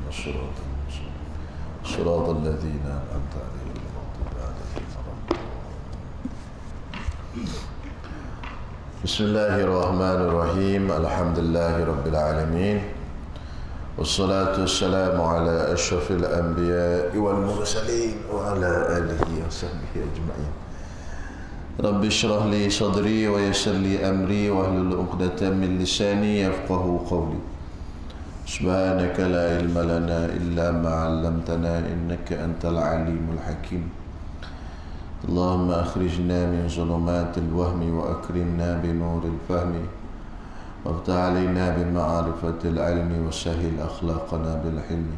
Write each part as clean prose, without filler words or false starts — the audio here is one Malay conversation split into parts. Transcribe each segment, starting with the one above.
الصراط المستقيم صراط الذين أنعمت عليهم غير المغضوب عليهم ولا الضالين. بسم الله الرحمن الرحيم. الحمد لله رب العالمين والصلاة والسلام على أشرف الأنبياء والمرسلين وعلى آله وصحبه أجمعين. رب اشرح لي صدري ويسر لي أمري واحلل عقدة من لساني يفقهوا قولي. سبحانك لا علم لنا إلا ما علمتنا إنك أنت العليم الحكيم. اللهم أخرجنا من ظلمات الوهم وأكرمنا بنور الفهم وافتح علينا بمعرفة العلم وسهل أخلاقنا بالحلم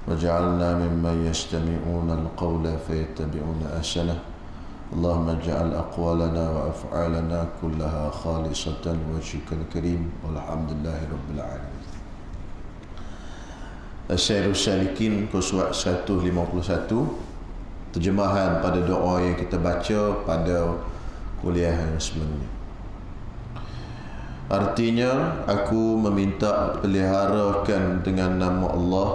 واجعلنا ممن يستمعون القول فيتبعون أحسنه. اللهم اجعل أقوالنا وأفعالنا كلها خالصة لوجهك الكريم والحمد لله رب العالمين. Asy-Syairus Syalikin Quswat 151, terjemahan pada doa yang kita baca pada kuliah yang sebelumnya. Artinya, aku meminta peliharakan dengan nama Allah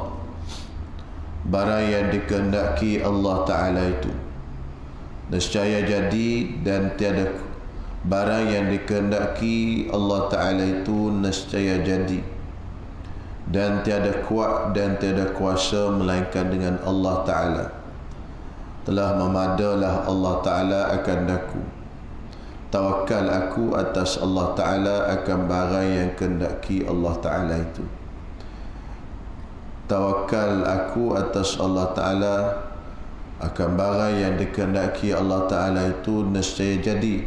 barang yang dikehendaki Allah Ta'ala itu, nescaya jadi, dan tiada barang yang dikehendaki Allah Ta'ala itu nescaya jadi, dan tiada kuat dan tiada kuasa melainkan dengan Allah Ta'ala. Telah memadalah Allah Ta'ala akan daku. Tawakal aku atas Allah Ta'ala akan barang yang kehendaki Allah Ta'ala itu. Tawakal aku atas Allah Ta'ala akan barang yang dikehendaki Allah Ta'ala itu nescaya jadi,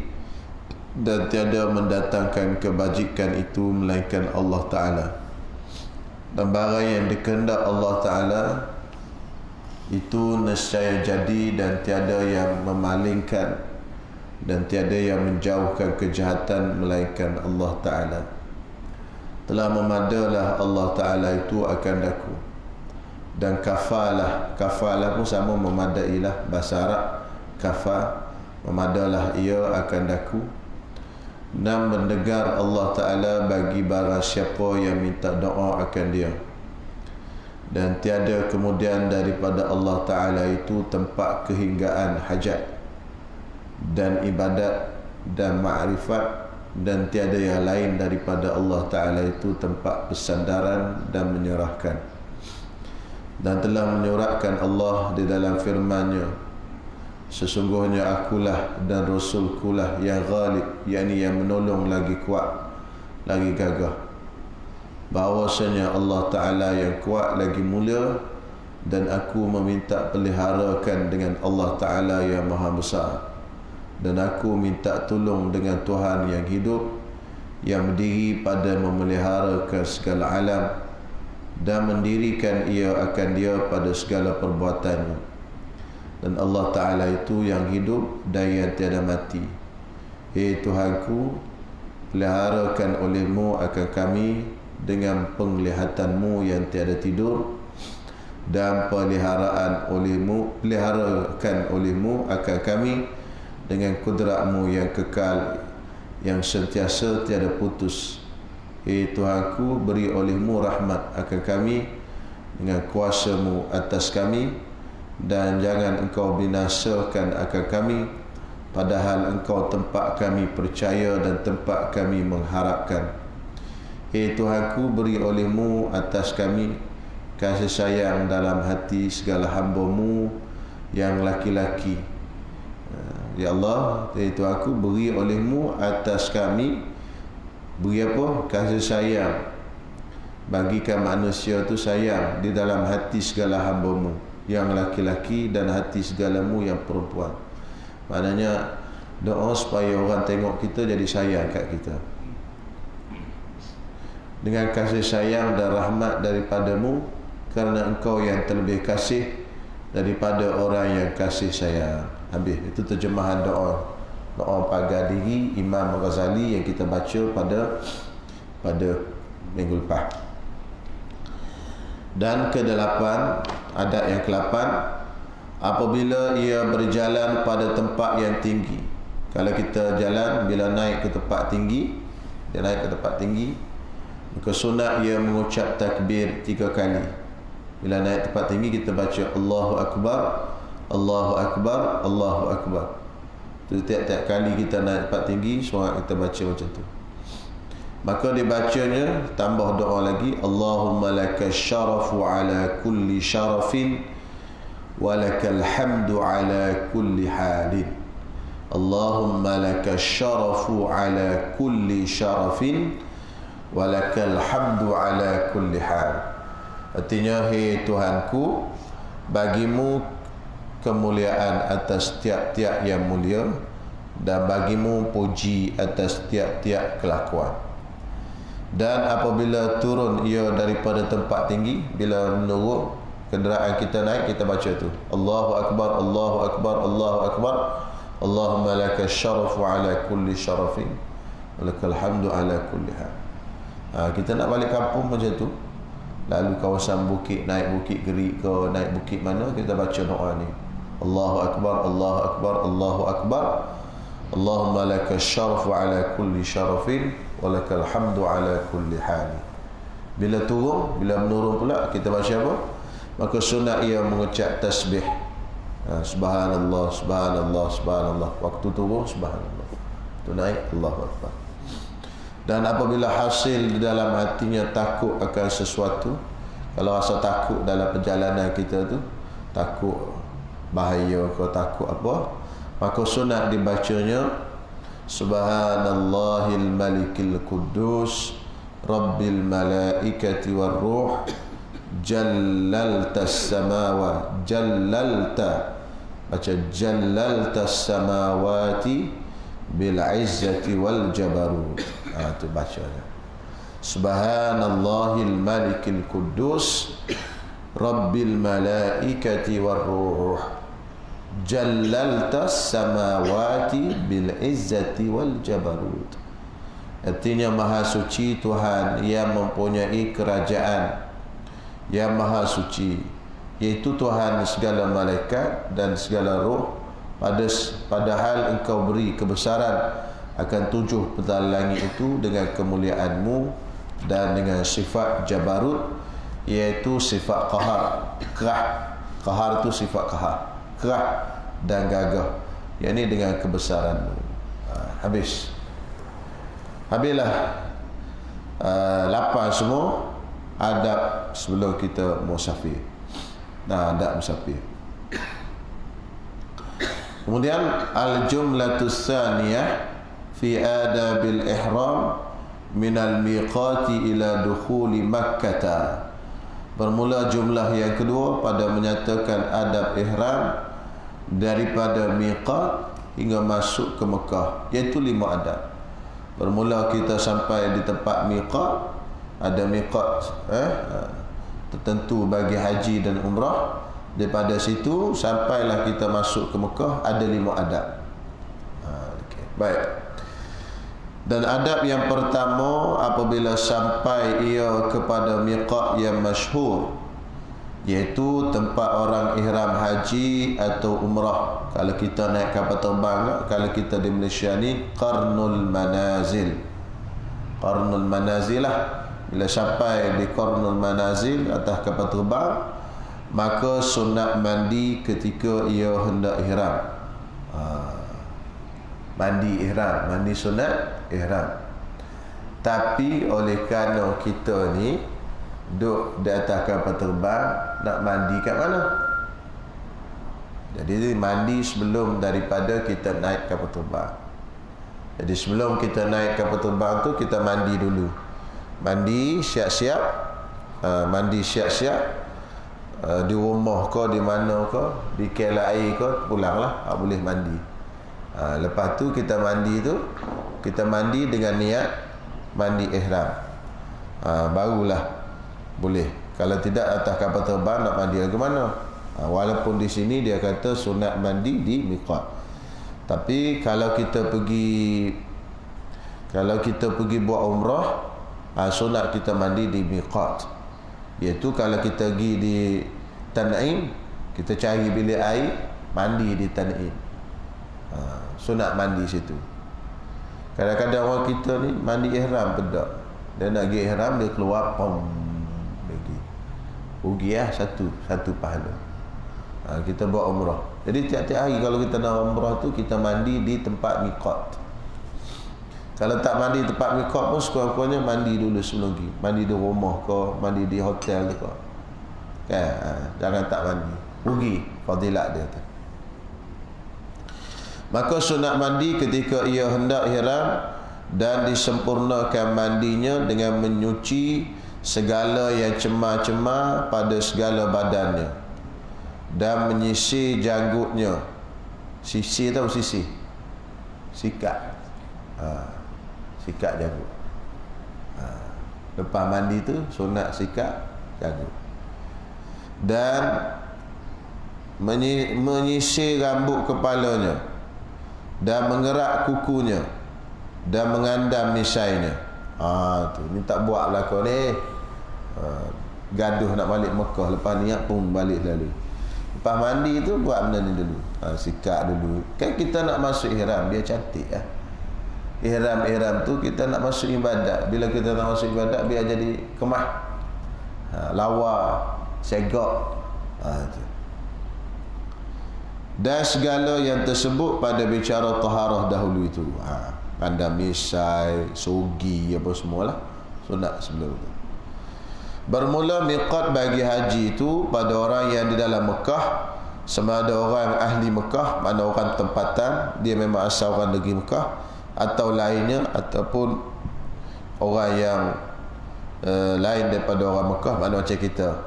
dan tiada mendatangkan kebajikan itu melainkan Allah Ta'ala. Dan barang yang dikehendak Allah Ta'ala itu nescaya jadi, dan tiada yang memalingkan dan tiada yang menjauhkan kejahatan melainkan Allah Ta'ala. Telah memadalah Allah Ta'ala itu akan daku. Dan kafalah pun sama, memadailah, bahasa Arab kafa, memadalah ia akan daku. Dan mendengar Allah Ta'ala bagi barang siapa yang minta doa akan dia. Dan tiada kemudian daripada Allah Ta'ala itu tempat kehinggaan hajat dan ibadat dan ma'rifat, dan tiada yang lain daripada Allah Ta'ala itu tempat bersandaran dan menyerahkan. Dan telah menyuratkan Allah di dalam firman-Nya, sesungguhnya akulah dan Rasulkulah yang ghalib, yakni yang menolong lagi kuat, lagi gagah. Bahawasanya Allah Ta'ala yang kuat lagi mulia, dan aku meminta peliharakan dengan Allah Ta'ala yang maha besar. Dan aku minta tolong dengan Tuhan yang hidup, yang berdiri pada memeliharakan segala alam dan mendirikan ia akan dia pada segala perbuatannya. Dan Allah Ta'ala itu yang hidup dan yang tiada mati. Tuhanku, peliharakan olehmu akan kami dengan penglihatanmu yang tiada tidur, dan peliharakan olehmu akan kami dengan kudratmu yang kekal, yang sentiasa tiada putus. Tuhanku, beri olehmu rahmat akan kami dengan kuasamu atas kami, dan jangan engkau binasakan akan kami, padahal engkau tempat kami percaya dan tempat kami mengharapkan. Tuhanku, beri olehmu atas kami kasih sayang dalam hati segala hamba-Mu yang laki-laki. Ya Allah, Tuhanku, beri olehmu atas kami, beri apa? Kasih sayang. Bagikan manusia tu sayang di dalam hati segala hamba-Mu yang laki-laki dan hati segala-Mu yang perempuan. Maknanya doa supaya orang tengok kita jadi sayang kat kita. Dengan kasih sayang dan rahmat daripada-Mu, kerana Engkau yang terlebih kasih daripada orang yang kasih sayang. Habis. Itu terjemahan doa pagar diri Imam Ghazali yang kita baca pada minggu lepas. Dan ke-8, adat yang ke-8, apabila ia berjalan pada tempat yang tinggi. Kalau kita jalan, bila naik ke tempat tinggi, maka sunat ia mengucap takbir 3 kali. Bila naik tempat tinggi kita baca Allahu Akbar, Allahu Akbar, Allahu Akbar. Itu tiap-tiap kali kita naik tempat tinggi, sorak kita baca macam tu. Maka dibacanya tambah doa lagi, Allahumma lakas syarafu ala kulli syarafin wa lakal hamdu ala kulli halin. Allahumma lakas syarafu ala kulli syarafin wa lakal hamdu ala kulli hal. Artinya, hai Tuhanku, bagimu kemuliaan atas tiap-tiap yang mulia, dan bagimu puji atas tiap-tiap kelakuan. Dan apabila turun ia daripada tempat tinggi, bila menurun kenderaan kita naik, kita baca tu Allahu Akbar, Allahu Akbar, Allahu Akbar, Allahumma lakas syarafu ala kulli syarafin wa lakal hamdu ala kulli hal. Kita nak balik kampung macam tu, lalu kawasan bukit, naik bukit Gerik ke naik bukit mana, kita baca doa ni, Allahu Akbar, Allahu Akbar, Allahu Akbar, Allahumma lakas syarafu ala kulli syarafin wa lakal hamdu ala kulli hal. Bila turun, bila menurun pula, kita baca apa? Maka sunat ia mengucap tasbih, subhanallah, subhanallah, subhanallah. Waktu turun, subhanallah. Tu naik, Allahu Akbar. Dan apabila hasil di dalam hatinya takut akan sesuatu, kalau rasa takut dalam perjalanan kita tu, takut bahaya ke takut apa, maka sunat dibacanya Subhanallahil Malikil Quddus Rabbil Malaikati War Ruh Jallalta Samawati, Jallalta, baca Jallalta Samawati Bil Izzati Wal Jabarut. Itu bacanya Subhanallahil Malikil Quddus Rabbil Malaikati War Ruh Jallalta Samawati Bil Izzati Wal Jabarut. Artinya Maha Suci Tuhan yang mempunyai kerajaan yang Maha Suci, iaitu Tuhan segala malaikat dan segala roh, padahal engkau beri kebesaran akan 7 petala langit itu dengan kemuliaanmu dan dengan sifat jabarut, iaitu sifat qahar, kerah. Qahar itu sifat qahar, kerah dan gagah, yakni dengan kebesaranmu. Habislah 8 semua adab sebelum kita musafir. Adab musafir. Kemudian al-jumlatus tsaniyah fi adabil ihram minal miqati ila dukhuli Makkah. Bermula jumlah yang kedua pada menyatakan adab ihram daripada miqat hingga masuk ke Mekah, iaitu 5 adab. Bermula kita sampai di tempat miqat, ada miqat tertentu bagi haji dan umrah. Daripada situ sampailah kita masuk ke Mekah, ada 5 adab. Okay. Baik. Dan adab yang pertama, apabila sampai ia kepada miqat yang masyhur, iaitu tempat orang ihram haji atau umrah. Kalau kita naik kapal terbang, kalau kita di Malaysia ni, Qarnul Manazil. Qarnul Manazil lah. Bila sampai di Qarnul Manazil atas kapal terbang, maka sunat mandi ketika ia hendak ihram. Mandi ihram, mandi sunat ihram. Tapi oleh kerana kita ni duduk di atas kapal terbang, nak mandi kat mana? Jadi mandi sebelum daripada kita naik kapal terbang. Jadi sebelum kita naik kapal terbang tu, kita mandi dulu. Mandi siap-siap, mandi siap-siap, di rumah ke, di mana ke, di kelah air ke, pulanglah, boleh mandi. Lepas tu kita mandi tu, kita mandi dengan niat mandi ihram, barulah boleh. Kalau tidak atas kapal terbang nak mandi ke mana? Walaupun di sini dia kata sunat mandi di miqat. Tapi kalau kita pergi buat umrah, sunat kita mandi di miqat. Iaitu kalau kita pergi di Tan'im, kita cari bilik air, mandi di Tan'im. Sunat mandi situ. Kadang-kadang orang kita ni mandi ihram pedak. Dia nak pergi ihram, dia keluar pom pergi. rugi lah satu pahala. Kita buat umrah. Jadi tiap-tiap hari kalau kita nak umrah tu, kita mandi di tempat miqat. Kalau tak mandi tempat miqat pun sekurang-kurangnya mandi dulu sebelum pergi. Mandi di rumah ke, mandi di hotel ke. Jangan tak mandi. Rugi fadilat dia tu. Maka sunat mandi ketika ia hendak ihram, dan disempurnakan mandinya dengan menyuci segala yang cemar-cemar pada segala badannya, dan menyisir janggutnya. Sisir tahu sisir? Sikat. Sikat janggut. Lepas mandi tu sunat sikat janggut. Dan menyisir rambut kepalanya, dan mengerak kukunya, dan mengandam misainya. Tu ni tak buat lah kau ni. Gaduh nak balik Mekah, lepas niat pun balik lalu. Lepas mandi tu buat benda ni dulu. Sikat dulu. Kan kita nak masuk ihram, biar cantik lah. Ihram tu kita nak masuk ibadat. Bila kita nak masuk ibadat, biar jadi kemah, lawa, segak. Tu. Dan segala yang tersebut pada bicara taharah dahulu itu, pandang misai, sogi, apa semualah, sunat sebelum itu. Bermula miqat bagi haji itu pada orang yang di dalam Mekah, sama ada orang ahli Mekah, mana orang tempatan, dia memang asal orang negeri Mekah, atau lainnya, ataupun orang yang lain daripada orang Mekah, mana macam kita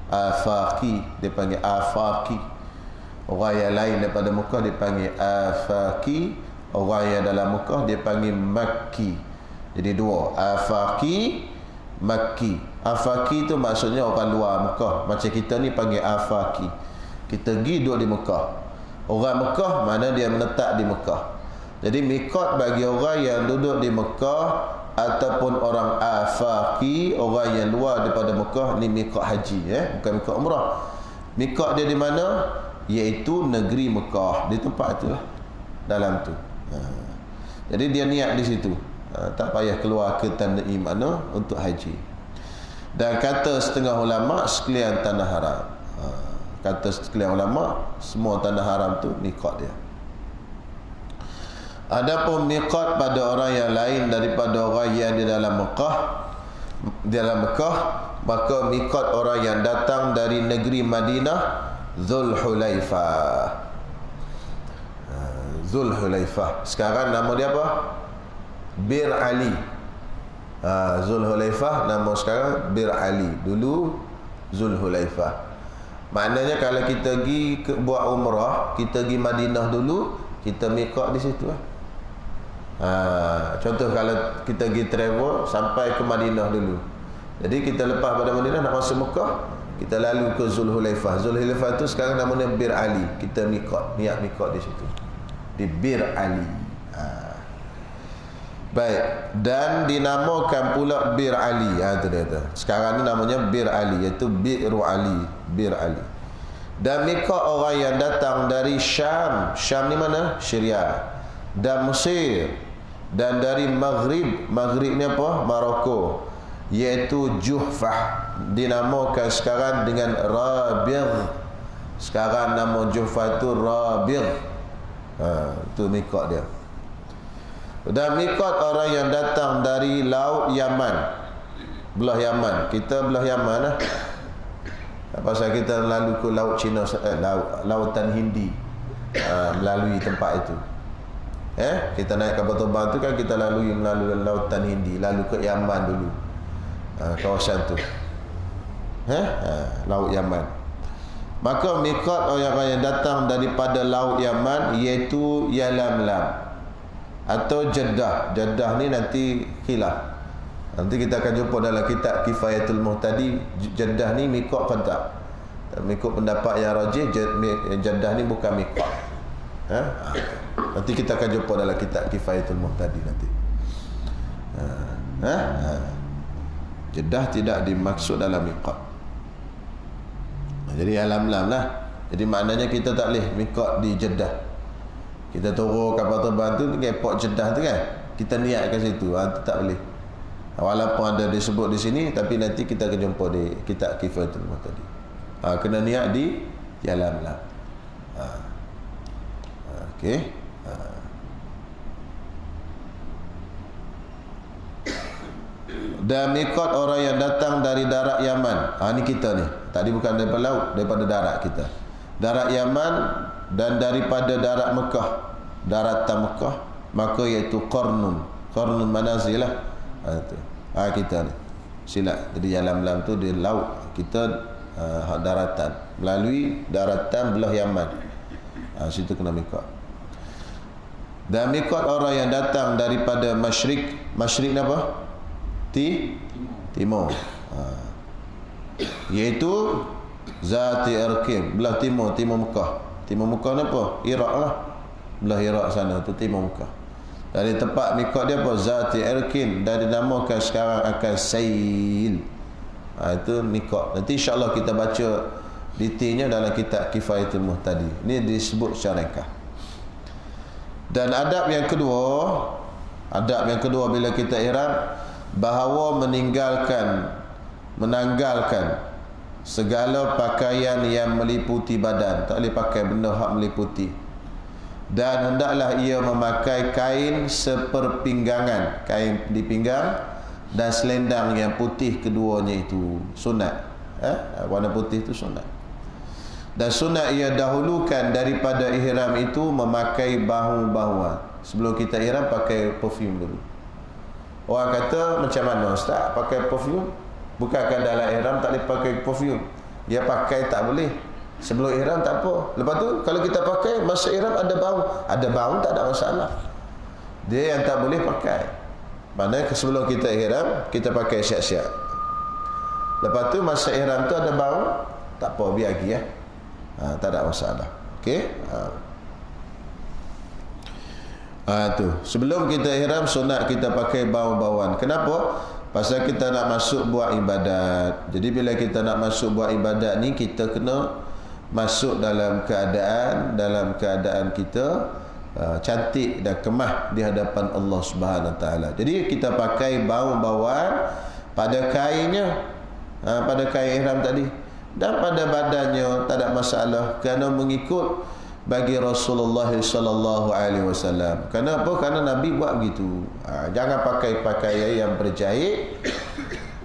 afaqi, dia panggil afaqi. Orang yang lain daripada Mekah dia panggil afaqi, orang yang dalam Mekah dia panggil makki. Jadi dua, afaqi, makki. Afaqi tu maksudnya orang luar Mekah. Macam kita ni panggil afaqi, kita pergi duduk di Mekah. Orang Mekah mana dia menetap di Mekah. Jadi miqat bagi orang yang duduk di Mekah ataupun orang afaqi, orang yang luar daripada Mekah, ni miqat haji, bukan miqat umrah. Miqat dia di mana? Iaitu negeri Mekah, di tempat itulah, dalam tu. Jadi dia niat di situ, tak payah keluar ke tanai mana untuk haji. Dan kata setengah ulama, sekalian tanah haram. Kata sekalian ulama, semua tanah haram tu miqat dia. Adapun miqat pada orang yang lain daripada orang yang di dalam Mekah, maka miqat orang yang datang dari negeri Madinah, Zulhulaifah. Zulhulaifah. Sekarang nama dia apa? Bir Ali. Zulhulaifah nama sekarang Bir Ali. Dulu Zulhulaifah. Maknanya kalau kita pergi buat umrah, kita pergi Madinah dulu, kita miqat di situ lah. Contoh kalau kita pergi travel sampai ke Madinah dulu. Jadi kita lepas pada Madinah nak masuk Mekah, kita lalu ke Zulhulaifah. Zulhulaifah tu sekarang namanya Bir Ali. Kita miqat, niat miqat di situ, di Bir Ali. Baik, dan dinamakan pula Bir Ali. Tu dia tu. Sekarang ni namanya Bir Ali, iaitu Bi'ru Ali, Bir Ali. Dan miqat orang yang datang dari Syam. Syam ni mana? Syria. Dan Mesir. Dan dari Maghrib. Maghrib ni apa? Maroko, iaitu Juhfah. Dinamakan sekarang dengan Rabigh. Sekarang nama Juhfah tu Rabigh. Tu miqat dia. Dan miqat orang yang datang dari laut Yaman, belah Yaman. Kita belah Yaman lah. Pasal kita lalu ke laut Cina, lautan Hindi, melalui tempat itu. Kita naik kapal terbang tu kan, kita melalui lautan Hindi, lalu ke Yaman dulu, kawasan tu, laut Yaman. Maka miqat orang yang datang daripada laut Yaman iaitu Yalamlam atau Jeddah. Jeddah ni nanti khilaf. Nanti kita akan jumpa dalam kitab Kifayatul Muhtadi, Jeddah ni miqat ke tak. Mengikut pendapat yang rajih, Jeddah ni bukan miqat. Nanti kita akan jumpa dalam kitab Kifayatul Muhtadi nanti. Jeddah tidak dimaksud dalam miqat. Jadi alam-lam lah. Jadi maknanya kita tak boleh miqat di Jeddah. Kita turun kapal terbang tu ke airport Jeddah tu kan, kita niat kat situ, tu tak boleh. Walaupun ada disebut di sini, tapi nanti kita akan jumpa di kitab Kifayatul Muhtadi. Kena niat di jalan lah. Okey. Dan mikot orang yang datang dari darat Yaman. Ni kita ni. Tadi bukan daripada laut, daripada darat kita. Darat Yaman dan daripada darat Mekah, daratan Mekah, maka iaitu Qarnun manazil lah. Itu. Kita ni. Silap. Jadi jalan-jalan tu di laut, kita daratan. Melalui daratan belah Yaman. Situ kena mikot. Dan mikot orang yang datang daripada masyrik. Masyrik ni apa? Timur. Iaitu Zati Arkim, belah timur Mekah. Timur Mekah ni apa? Iraq lah. Belah Iraq sana tu timur Mekah. Dari tempat mikot dia apa? Zati Arkim, dan dinamakan sekarang akan Sail. Itu mikot. Nanti insya-Allah kita baca detailnya dalam kitab Kifayatul Muhtadi. Ini disebut secara ringkas. Dan adab yang kedua bila kita ihram, bahawa menanggalkan segala pakaian yang meliputi badan. Tak boleh pakai benda hak meliputi. Dan hendaklah ia memakai kain seperpinggangan, kain di pinggang, dan selendang yang putih keduanya itu sunat. Warna putih itu sunat. Dan sunat ia dahulukan daripada ihram itu memakai bahu-bahuan. Sebelum kita ihram pakai perfume dulu. Orang kata macam mana ustaz pakai perfume? Bukankah dalam ihram tak boleh pakai perfume? Dia pakai tak boleh. Sebelum ihram tak apa. Lepas tu kalau kita pakai masa ihram ada bau. Ada bau tak ada masalah. Dia yang tak boleh pakai. Mana sebelum kita ihram kita pakai siap-siap. Lepas tu masa ihram tu ada bau, tak apa, biar lagi ya. Tak ada masalah. Okey? Tu. Sebelum kita ihram sunat kita pakai bau-bauan. Kenapa? Pasal kita nak masuk buat ibadat. Jadi bila kita nak masuk buat ibadat ni, kita kena masuk dalam keadaan kita cantik dan kemah di hadapan Allah Subhanahu Taala. Jadi kita pakai bau-bauan pada kainnya, pada kain ihram tadi, dan pada badannya tak ada masalah, kerana mengikut bagi Rasulullah sallallahu alaihi wasallam. Kenapa? Kerana Nabi buat begitu. Jangan pakai pakaian yang berjahit,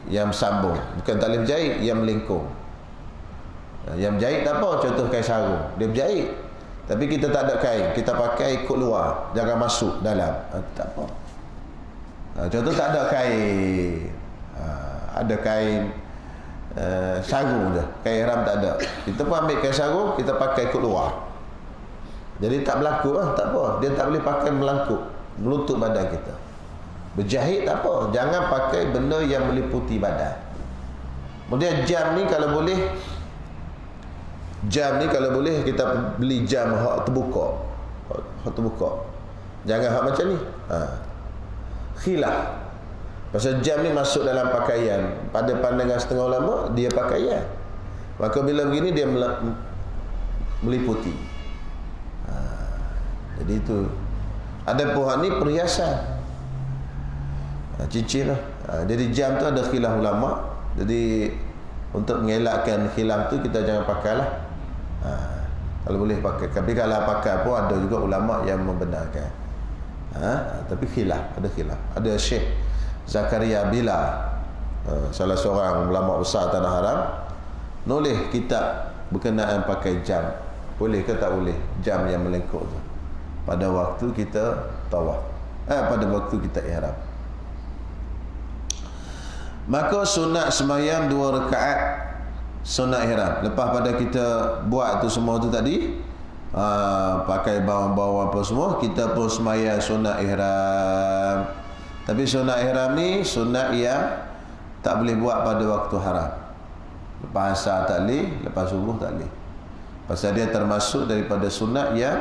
yang sambung. Bukan tak boleh berjahit, yang melingkung. Yang berjahit tak apa, contoh kain sarung. Dia berjahit. Tapi kita tak ada kain, kita pakai ikut luar, jangan masuk dalam. Tak apa. Contoh tak ada kain. Ada kain sarung je. Kain ihram tak ada. Kita pun ambil kain sarung, kita pakai ikut luar. Jadi tak berlaku lah, tak apa. Dia tak boleh pakai melangkup, menutup badan kita. Berjahit tak apa, jangan pakai benda yang meliputi badan. Kemudian jam ni kalau boleh kita beli jam hak terbuka. Hak terbuka. Jangan hak macam ni. Khilaf. Pasal jam ni masuk dalam pakaian. Pada pandangan setengah ulama, dia pakaian. Maka bila begini dia meliputi. Jadi itu. Ada pohon ni perhiasan. Cincin lah. Jadi jam tu ada khilaf ulama. Jadi untuk mengelakkan khilaf tu kita jangan pakailah. Kalau boleh pakai. Tapi kalau pakai pun ada juga ulama yang membenarkan. Tapi khilaf, ada khilaf. Ada Syekh Zakaria Bila, salah seorang ulama besar tanah haram, nulis kitab berkenaan pakai jam. Boleh ke tak boleh jam yang melengkuk tu pada waktu kita tawaf, pada waktu kita ihram. Maka sunat sembahyang 2 rakaat sunat ihram. Lepas pada kita buat tu semua tu tadi, pakai bau-bau apa semua, kita pun sembahyang sunat ihram. Tapi sunat ihram ni sunat yang tak boleh buat pada waktu haram. Lepas asar tak boleh, lepas subuh tak boleh. Pasal dia termasuk daripada sunat yang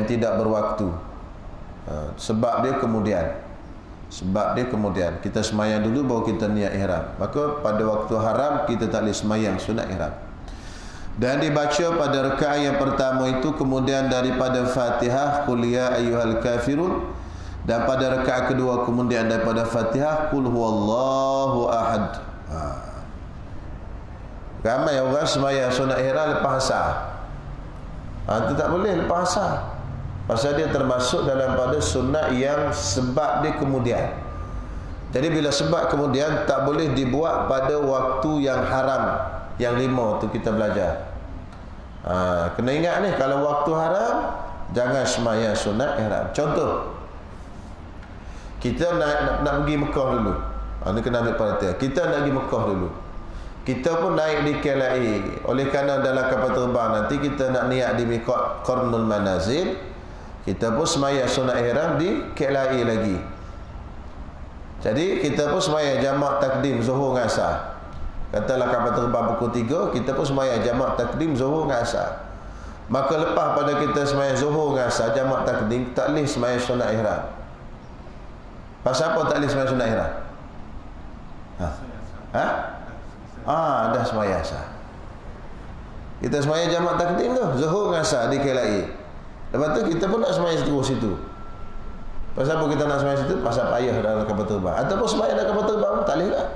tidak berwaktu. Sebab dia kemudian kita semayang dulu baru kita niat ihram. Maka pada waktu haram kita tak boleh semayang sunat ihram. Dan dibaca pada rakaat yang pertama itu, kemudian daripada Fatihah qul ya ayyuhal kafirun, Dan pada rakaat kedua kemudian daripada Fatihah qul huwallahu ahad. Ramai orang sembahyang sunat ihram lepas asar. Itu tak boleh lepas asar. Pasal dia termasuk dalam pada sunat yang sebab dia kemudian. Jadi bila sebab kemudian tak boleh dibuat pada waktu yang haram. Yang 5 tu kita belajar. Kena ingat ni, kalau waktu haram jangan sembahyang sunat ihram. Contoh, kita nak pergi Mekah dulu. Ini kena ambil perhatian. Kita nak pergi Mekah dulu. Kita pun naik di KLIA. Oleh kerana dalam kapal terbang nanti kita nak niat di Miqat Qarnul Manazil, kita pun sembahyang sunat ihram di KLIA lagi. Jadi kita pun sembahyang jamak takdim zuhur dengan asar. Katalah kapal terbang pukul 3, kita pun sembahyang jamak takdim zuhur dengan asar. Maka lepas pada kita sembahyang zuhur dengan asar jamak takdim, tak boleh sembahyang sunat ihram. Pasal apa tak boleh sembahyang sunat ihram? Dah sembahyang asar. Kita sembahyang jamak takdim tu zuhur dengan asar di KLIA. Lepas tu kita pun nak sembahyang terus situ. Pasal apa kita nak sembahyang situ? Pasal payah dalam kapal terbang. Ataupun sembahyang dalam kapal terbang pun tak boleh lah.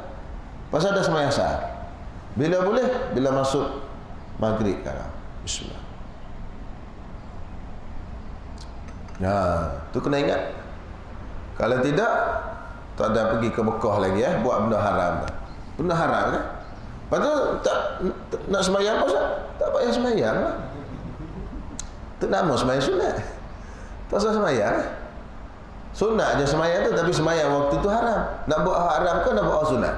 Pasal dah sembahyang asar. Bila boleh? Bila masuk maghrib kan. Bismillah. Tu kena ingat. Kalau tidak, tak ada pergi ke Mekah lagi buat benda haram. Benda haram kan? Lepas tu tak nak sembahyang apa Ustaz? Tak payah sembahyang lah. Tu nama sembahyang sunat. Pasal sembahyang sunat je sembahyang tu, tapi sembahyang waktu tu haram. Nak buat haram ke nak buat sunat?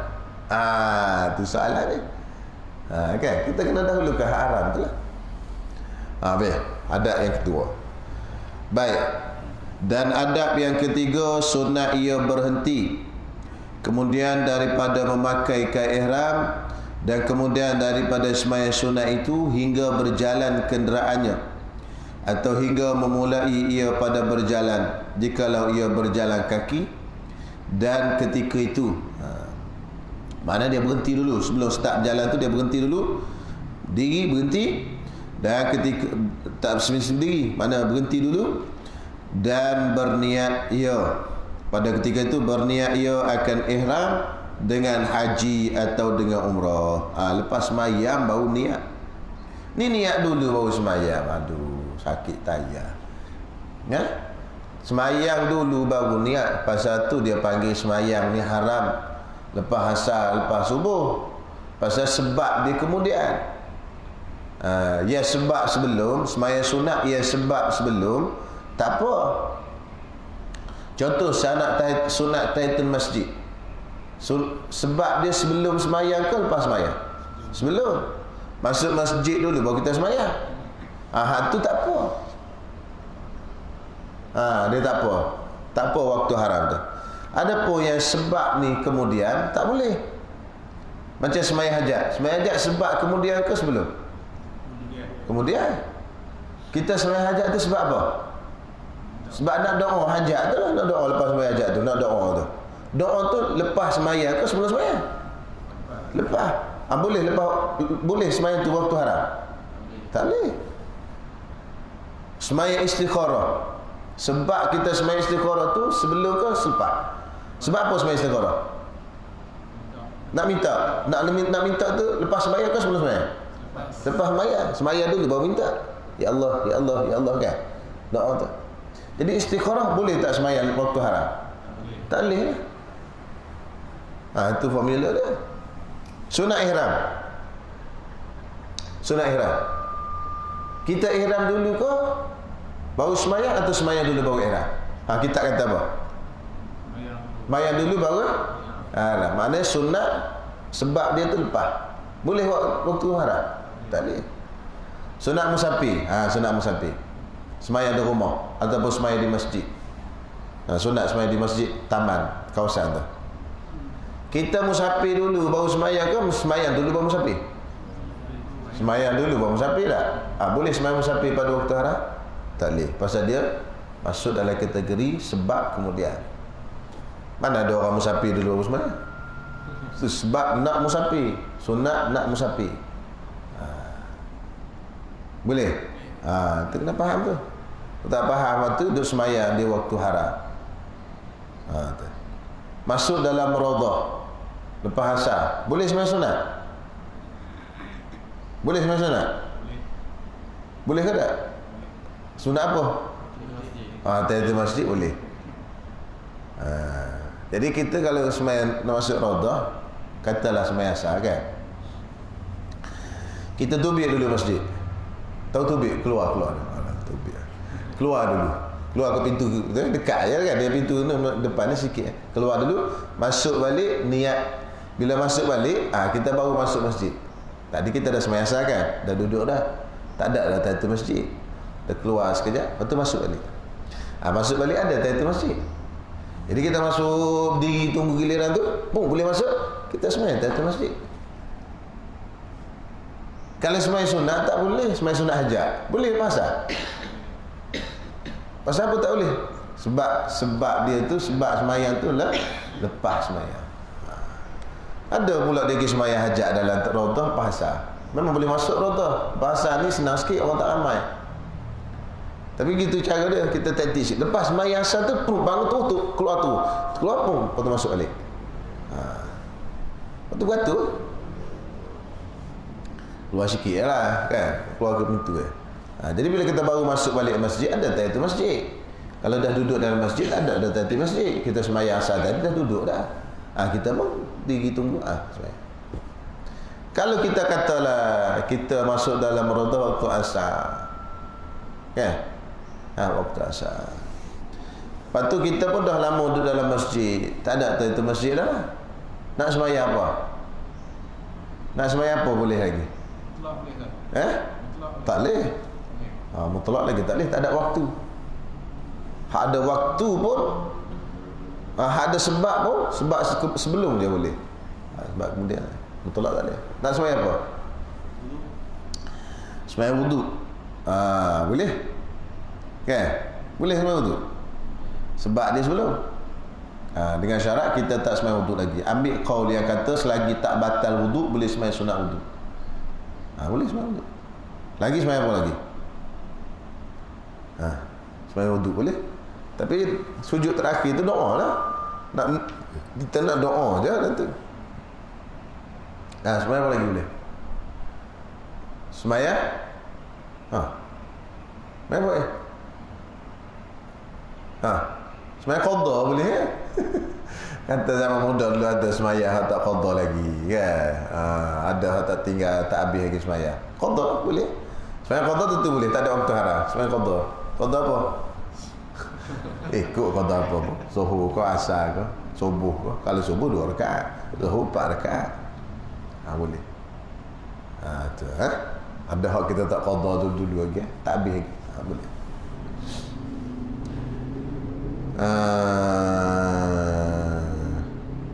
Tu soalan ni. Kan? Kita kena dahulukan haram tu lah. Baik, adab yang kedua. Baik. Dan adab yang ketiga, sunat ia berhenti. Kemudian daripada memakai kain ihram, dan kemudian daripada sembahyang sunat itu hingga berjalan kenderaannya, atau hingga memulai ia pada berjalan jikalau ia berjalan kaki. Dan ketika itu mana dia berhenti dulu. Sebelum start berjalan tu dia berhenti dulu, diri berhenti. Dan ketika tak sendiri, mana berhenti dulu dan berniat ia. Pada ketika itu berniat ia akan ihram dengan haji atau dengan umrah. Lepas sembahyang baru niat. Ni niat dulu baru sembahyang. Aduh, sakit tayar. Ya? Sembahyang dulu baru niat. Pasal tu dia panggil sembahyang ni haram. Lepas asar, lepas subuh. Pasal sebab dia kemudian. Ya sebab sebelum sembahyang sunat, ya sebab sebelum, tak apa. Contoh sunat tahiyatul masjid. Sebab dia sebelum sembahyang ke lepas sembahyang? Sebelum. Masuk masjid dulu baru kita sembahyang. Tu tak apa. Dia tak apa. Tak apa waktu haram tu. Adapun yang sebab ni kemudian tak boleh. Macam sembahyang hajat. Sembahyang hajat sebab kemudian ke sebelum? Kemudian. Kita sembahyang hajat tu sebab apa? Sebab nak doa hajat tu lah. Nak doa lepas sembahyang hajat tu. Nak doa tu. Doa tu lepas sembahyang ke sebelum sembahyang? Lepas. Boleh lepas. Boleh sembahyang tu waktu haram? Tak boleh. Sembahyang istikharah. Sebab kita sembahyang istikharah tu sebelum ke selepas? Sebab apa sembahyang istikharah? Nak minta. Nak minta tu lepas sembahyang ke sebelum sembahyang? Lepas sembahyang. Sembahyang dulu baru minta. Ya Allah, ya Allah, ya Allah kan? Doa tu. Jadi istikharah boleh tak sembahyang waktu haram? Tak boleh lah. Itu formula dia. Sunat ihram. Sunat ihram. Kita ihram dulu ke baru sembahyang atau sembahyang dulu baru ihram? Kita kata apa? Sembahyang dulu baru? Maknanya sunat sebab dia tu lepas. Boleh waktu haram? Tak boleh. Sunat musafir. Sunat musafir. Sembahyang di rumah ataupun sembahyang di masjid. Sunat sembahyang di masjid, taman, kawasan tu. Kita musafir dulu baru sembahyang ke sembahyang dulu baru musafir? Sembahyang dulu baru musafir tak? Boleh sembahyang musafir pada waktu haram? Tak boleh. Pasal dia masuk dalam kategori sebab kemudian. Mana ada orang musafir dulu baru sembahyang? Sebab nak musafir. Sunat nak musafir. Boleh? Itu kena faham tu. Tak faham tu duduk sembahyang dia waktu haram. Masuk dalam raudhah lepas asar, boleh sembahyang sunat? Boleh sembahyang sunat? Boleh ke tak? Sunat apa? Tahiyatul masjid boleh. Jadi kita kalau sembahyang nak masuk raudhah, katalah sembahyang asar kan, kita tubik dulu masjid. Tahu tubik? Keluar tubik. Keluar dulu, keluar ke pintu, dekat je kan, dia pintu depan ni sikit. Keluar dulu, masuk balik, niat. Bila masuk balik, kita baru masuk masjid. Tadi kita dah sembahyang asar kan, dah duduk dah, tak ada dah tahiyatul masjid. Dah keluar sekejap, lepas tu masuk balik. Masuk balik ada tahiyatul masjid. Jadi kita masuk, berdiri tunggu giliran tu, boleh masuk, kita sembahyang tahiyatul masjid. Kalau sembahyang sunat tak boleh, sembahyang sunat hajat. Boleh pasal? Pasal apa tak boleh? Sebab dia tu, sebab sembahyang tu lah lepas sembahyang. Ada pula dia pergi sembahyang hajat dalam raudhah pasal. Memang boleh masuk raudhah. Pasal ni senang sikit, orang tak ramai. Tapi gitu cara dia, kita taktik sikit. Lepas sembahyang asar tu, bangun tu, keluar pun, lepas tu masuk balik. Lepas tu beratur. Keluar sikit lah kan, keluar ke pintu kan. Jadi bila kita baru masuk balik masjid, ada tahiyatul masjid. Kalau dah duduk dalam masjid, ada tahiyatul masjid. Kita sembahyang asar tadi dah duduk dah. Kita pun diri tunggu sembahyang. Kalau kita katalah kita masuk dalam raudhah waktu asar kan, waktu asar, lepas tu kita pun dah lama duduk dalam masjid, tak ada tahiyatul masjid dah. Nak sembahyang apa? Nak sembahyang apa boleh lagi? Tak boleh. Mutlak lagi tak boleh, tak ada waktu. Hak ada waktu pun, hak ada sebab pun, sebab sebelum dia boleh. Sebab kemudian mutlak tak boleh. Nak sembahyang apa? Sembahyang wuduk. Boleh? Kan? Boleh sembahyang wuduk. Sebab dia sebelum. Dengan syarat kita tak sembahyang wuduk lagi. Ambil qaul yang kata selagi tak batal wuduk boleh sembahyang sunat wuduk. Boleh sembahyang wuduk. Lagi sembahyang apa lagi? Sembahyang wuduk boleh. Tapi sujud terakhir tu doa lah. Kita nak doa je nanti. Sembahyang apa lagi boleh? Sembahyang? Sembahyang apa sembahyang qadha boleh ya? Kata zaman muda dulu ada sembahyang tak qadha lagi kan. Ada tak tinggal, tak habis lagi sembahyang. Qadha boleh. Sembahyang qadha tentu boleh, tak ada waktu haram. Sembahyang qadha. Qadha apa? Ikut qadha apa? Zuhur ke asar ke? Subuh ke? Kalau subuh 2 rakaat, zuhur 4 rakaat. Boleh. Tu ada hak kita tak qadha dulu lagi, tak habis lagi. Boleh.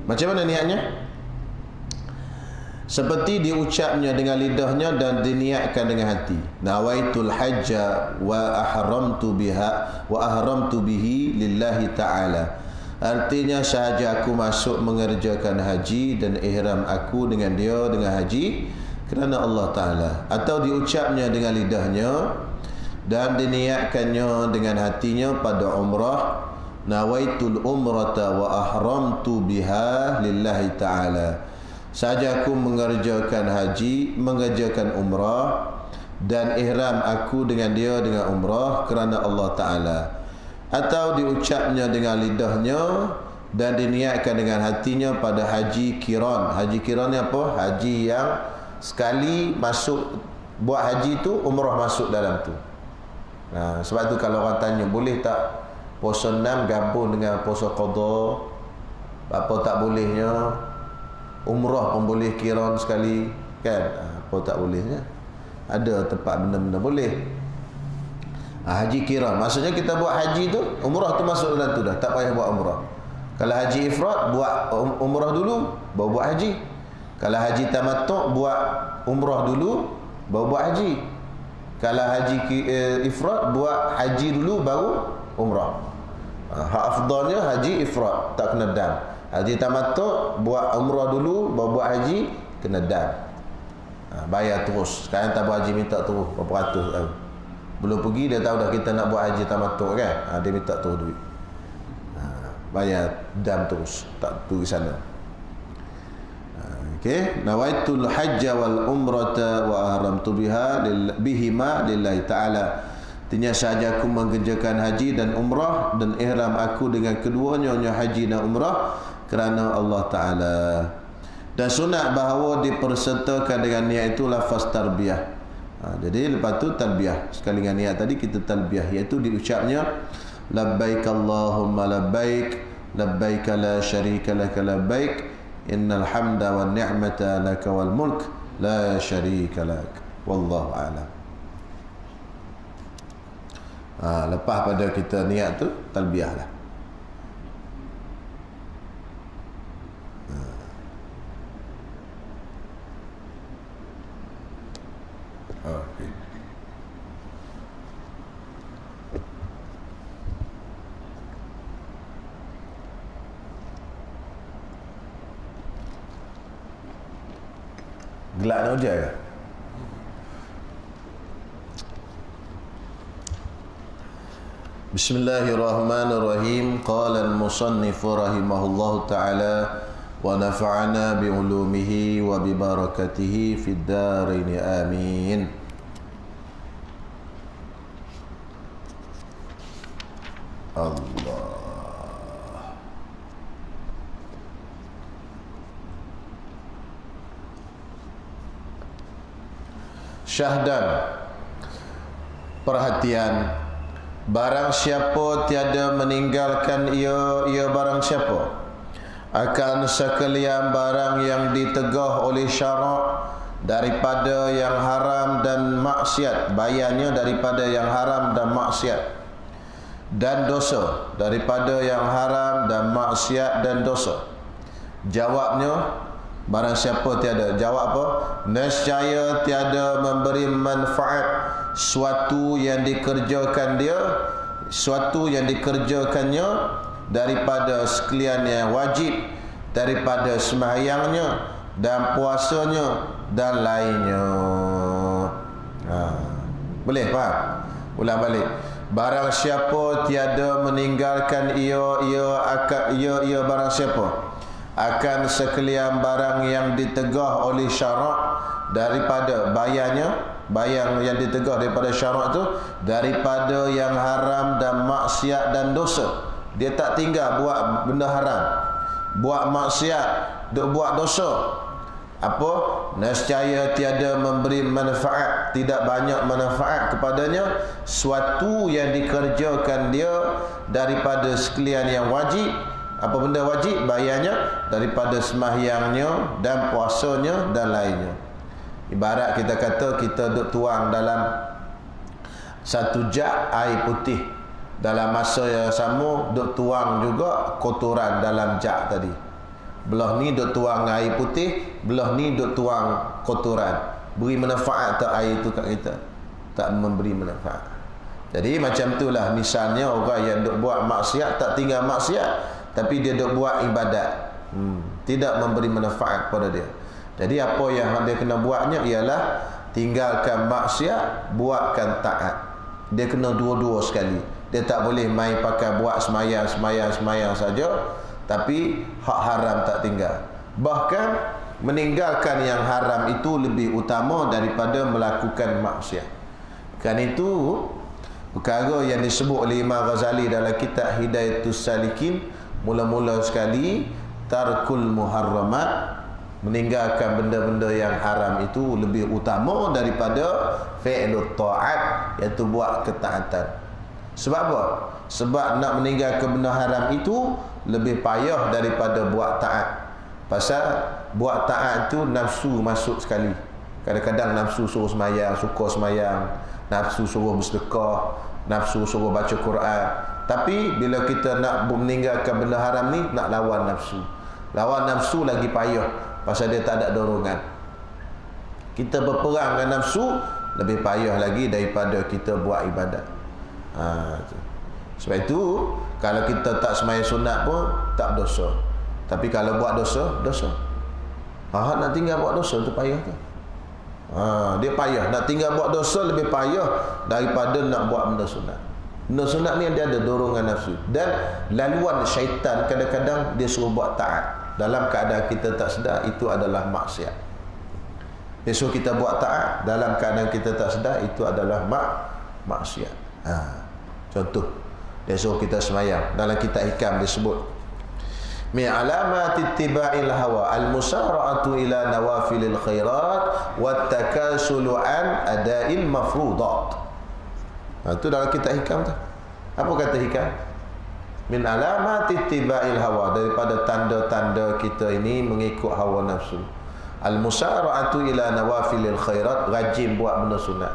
Macam mana niatnya? Seperti diucapnya dengan lidahnya dan diniatkan dengan hati. Nawaitul hajja wa ahramtu bihi lillahi ta'ala. Artinya sahaja aku masuk mengerjakan haji dan ihram aku dengan dia dengan haji kerana Allah Ta'ala. Atau diucapnya dengan lidahnya dan diniatkannya dengan hatinya pada umrah. Nawaitul umrata wa ahramtu biha lillahi ta'ala. Saja aku mengerjakan haji, mengerjakan umrah dan ihram aku dengan dia dengan umrah kerana Allah Ta'ala. Atau diucapnya dengan lidahnya dan diniatkan dengan hatinya pada haji kiran. Haji kiran ni apa? Haji yang sekali masuk buat haji tu, umrah masuk dalam tu. Sebab tu kalau orang tanya boleh tak puasa 6 gabung dengan puasa qadha, apa tak bolehnya? Umrah pun boleh kiran sekali kan? Apa tak bolehnya? Ada tempat benda-benda boleh. Haji kiran maksudnya kita buat haji tu, umrah tu masuk dalam tu dah, tak payah buat umrah. Kalau haji ifrad buat umrah dulu baru buat haji. Kalau haji tamattu' buat umrah dulu baru buat haji. Kalau haji ifrad buat haji dulu baru umrah. Hak afdalnya haji ifrad, tak kena dam. Haji tamattu' buat umrah dulu baru buat haji, kena dam. Bayar terus. Sekarang tak buat haji minta terus berapa ratus tahun. Belum pergi dia tahu dah kita nak buat haji tamattu' kan. Dia minta terus duit. bayar dam terus, tak pergi sana. Okey, nawaitul hajja wal umrata wa ahramtu bihima lillahi ta'ala. Artinya sahaja aku mengerjakan haji dan umrah dan ihram aku dengan keduanya, haji dan umrah, kerana Allah Ta'ala. Dan sunat bahawa dipersertakan dengan niat itu lafaz tarbiyah. Jadi lepas tu talbiyah. Sekali dengan niat tadi kita talbiyah, iaitu diucapnya labbaik Allahumma labbaik, labbaik la syarika laka labbaik, innal hamda wan ni'mata laka wal mulk la syarika lak. Wallahu a'lam. Lepas pada kita niat tu talbiyah lah. Okay. Gelak nak hujan ke? Bismillahirrahmanirrahim. Qala al-musannif rahimahullahu ta'ala wa nafa'ana bi ulumihi wa bi barakatihi fid darain amin. Allah. Syahdan, perhatian, barang siapa tiada meninggalkan ia barang siapa akan sekalian barang yang ditegah oleh syarak daripada yang haram dan maksiat, bayarnya daripada yang haram dan maksiat, dan dosa daripada yang haram dan maksiat dan dosa. Jawabnya, barang siapa tiada, jawab apa? Nescaya tiada memberi manfaat suatu yang dikerjakan dia, suatu yang dikerjakannya daripada sekalian yang wajib, daripada sembahyangnya dan puasanya dan lainnya. Boleh faham? Ulang balik. Barang siapa tiada meninggalkan ia barang siapa akan sekalian barang yang ditegah oleh syarak daripada bayarnya, bayar yang ditegah daripada syarak tu, daripada yang haram dan maksiat dan dosa. Dia tak tinggal buat benda haram, buat maksiat, buat dosa. Apa? Nescaya tiada memberi manfaat, tidak banyak manfaat kepadanya suatu yang dikerjakan dia daripada sekalian yang wajib. Apa benda wajib? Bayarnya daripada sembahyangnya dan puasanya dan lainnya. Ibarat kita kata kita duk tuang dalam satu jug air putih, dalam masa yang sama duk tuang juga kotoran dalam jug tadi. Belah ni duk tuang air putih, belah ni duk tuang kotoran. Beri manfaat tak air tu kat kita? Tak memberi manfaat. Jadi macam itulah misalnya orang yang duk buat maksiat, tak tinggal maksiat, tapi dia duk buat ibadat, tidak memberi manfaat kepada dia. Jadi apa yang dia kena buatnya ialah tinggalkan maksiat, buatkan taat. Dia kena dua-dua sekali. Dia tak boleh main pakai buat semayang saja, tapi hak haram tak tinggal. Bahkan meninggalkan yang haram itu lebih utama daripada melakukan maksiat. Kan itu perkara yang disebut oleh Imam Ghazali dalam kitab Hidayatus Salikin. Mula-mula sekali tarkul muharramat, meninggalkan benda-benda yang haram itu lebih utama daripada fi'lut ta'at, iaitu buat ketaatan. Sebab apa? Sebab nak meninggalkan benda haram itu lebih payah daripada buat taat. Pasal buat taat itu nafsu masuk sekali. Kadang-kadang nafsu suruh semayang, suka semayang, nafsu suruh bersedekah, nafsu suruh baca Quran. Tapi bila kita nak meninggalkan benda haram ni, nak lawan nafsu. Lawan nafsu lagi payah, pasal dia tak ada dorongan. Kita berperang dengan nafsu lebih payah lagi daripada kita buat ibadat. Sebab itu kalau kita tak sembahyang sunat pun tak dosa. Tapi kalau buat dosa, dosa. Nak tinggal buat dosa tu payah tu. Dia payah. Nak tinggal buat dosa lebih payah daripada nak buat benda sunat. Benda sunat ni dia ada dorongan nafsu. Dan laluan syaitan kadang-kadang dia suruh buat taat. Dalam keadaan kita tak sedar, itu adalah maksiat. Dia suruh kita buat taat, dalam keadaan kita tak sedar, itu adalah maksiat. Contoh, dia suruh kita semayang. Dalam kitab hikam disebut, min alamat ittiba'il hawa al-musara'atu ila nawafilil khairat wat takasulu an ada'il mafrudat. Itu dalam kitab hikam tu. Apa kata hikam? Min alamat ittiba'il hawa, daripada tanda-tanda kita ini mengikut hawa nafsu. Al-musara'atu ila nawafilil khairat, rajin buat benda sunat.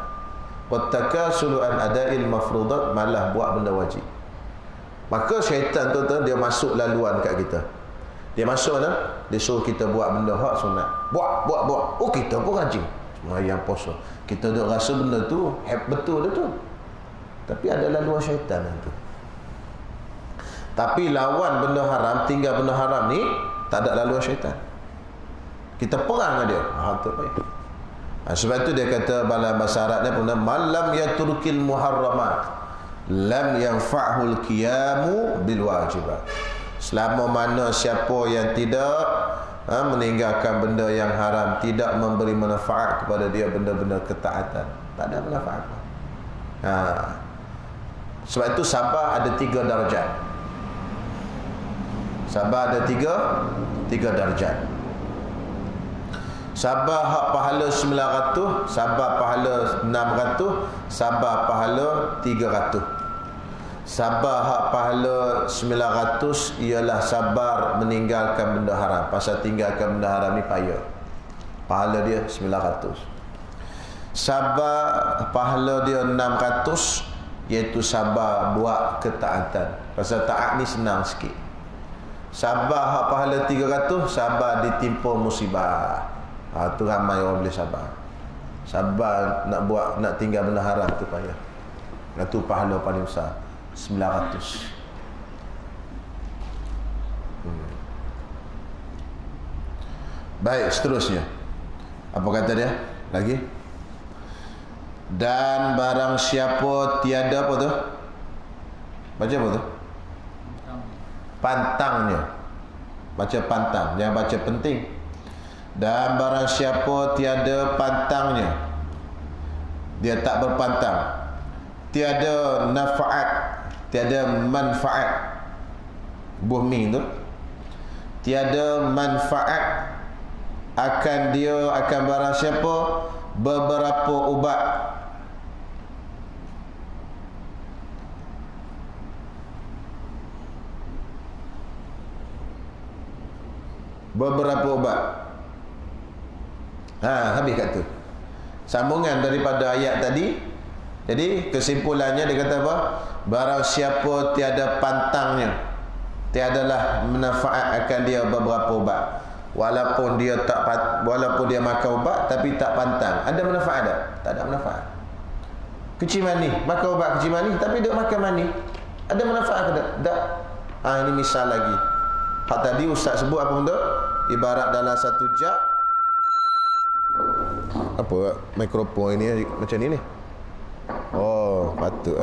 Wat takasulu an ada'il mafrudat, malah buat benda wajib. Maka syaitan tu dia masuk laluan kat kita. Dia masuk mana? Dia suruh kita buat benda hak sunat. Buat. Oh, kita pun rajin sembahyang puasa. Kita duk rasa benda tu betul tu. Tapi ada laluan syaitan tu. Tapi lawan benda haram, tinggal benda haram ni tak ada laluan syaitan. Kita perang dengan dia. Tu baik. Sebab tu dia kata dalam bahasa Arab ni pun, malam yaturkil muharramat lam yanfa'hul qiyamu bil wajibat. Selama mana siapa yang tidak meninggalkan benda yang haram, tidak memberi manfaat kepada dia benda-benda ketaatan, tak ada manfaat. Sebab itu sabar ada 3 darjat. Sabar ada 3 darjat. Sabar hak pahala 900, sabar pahala 600, sabar pahala 300. Sabar hak pahala 900 ialah sabar meninggalkan benda haram. Pasal tinggalkan benda haram ni payah. Pahala dia 900. Sabar pahala dia 600, iaitu sabar buat ketaatan. Pasal taat ni senang sikit. Sabar hak pahala 300, sabar ditimpa musibah. Tu ramai orang boleh sabar. Sabar nak tinggal benda haram tu payah. Itu pahala paling besar, 900. Baik, seterusnya. Apa kata dia? Lagi. Dan barang siapa tiada apa tu? Baca apa tu? Pantangnya. Baca pantang, jangan baca penting. Dan barang siapa tiada pantangnya, dia tak berpantang, tiada nafaat, tiada manfaat, bumi tu, tiada manfaat akan dia, akan barang siapa beberapa ubat. Beberapa ubat. Habis kat tu. Sambungan daripada ayat tadi. Jadi kesimpulannya dia kata apa? Barang siapa tiada pantangnya, tiadalah manfaat akan dia beberapa ubat. Walaupun dia makan ubat tapi tak pantang, ada manfaat tak? Tak ada manfaat. Kecil mani, makan ubat kecil mani tapi dia makan mani, ada manfaat ke tak? Tak. Ini misal lagi. Hak tadi ustaz sebut apa benda? Ibarat dalam satu jak. Apa mikrofon ini macam ni ni? Oh, patut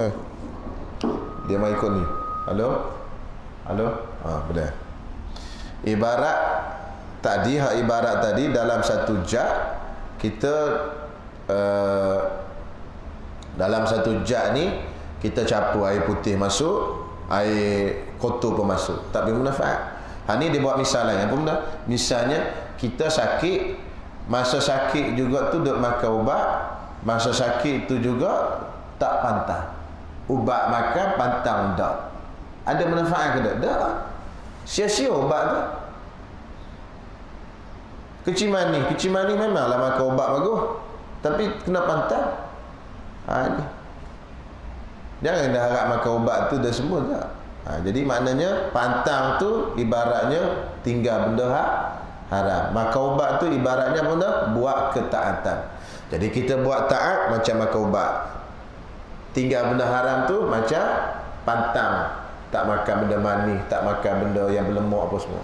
dia main ikut ni. Halo? Boleh. Ibarat tadi, ibarat tadi dalam satu jak kita dalam satu jak ni kita campur air putih masuk, air kotor pun masuk, tak bermanfaat. Ni dia buat misal lain. Apa benda? Misalnya kita sakit, masa sakit juga tu duk makan ubat, masa sakit tu juga tak pantang. Ubat makan, pantang tak. Ada manfaat ke tak? Tak. Sia-sia ubat tu. Kecil mani memanglah makan ubat bagus, tapi kena pantang. Ni. Jangan dah harap makan ubat tu dah sembuh tak. Jadi maknanya pantang tu ibaratnya tinggal benda haram. Makan ubat tu ibaratnya benda buat ketaatan. Jadi kita buat taat macam makan ubat. Tinggal benda haram tu macam pantang, tak makan benda manis, tak makan benda yang berlemak apa semua.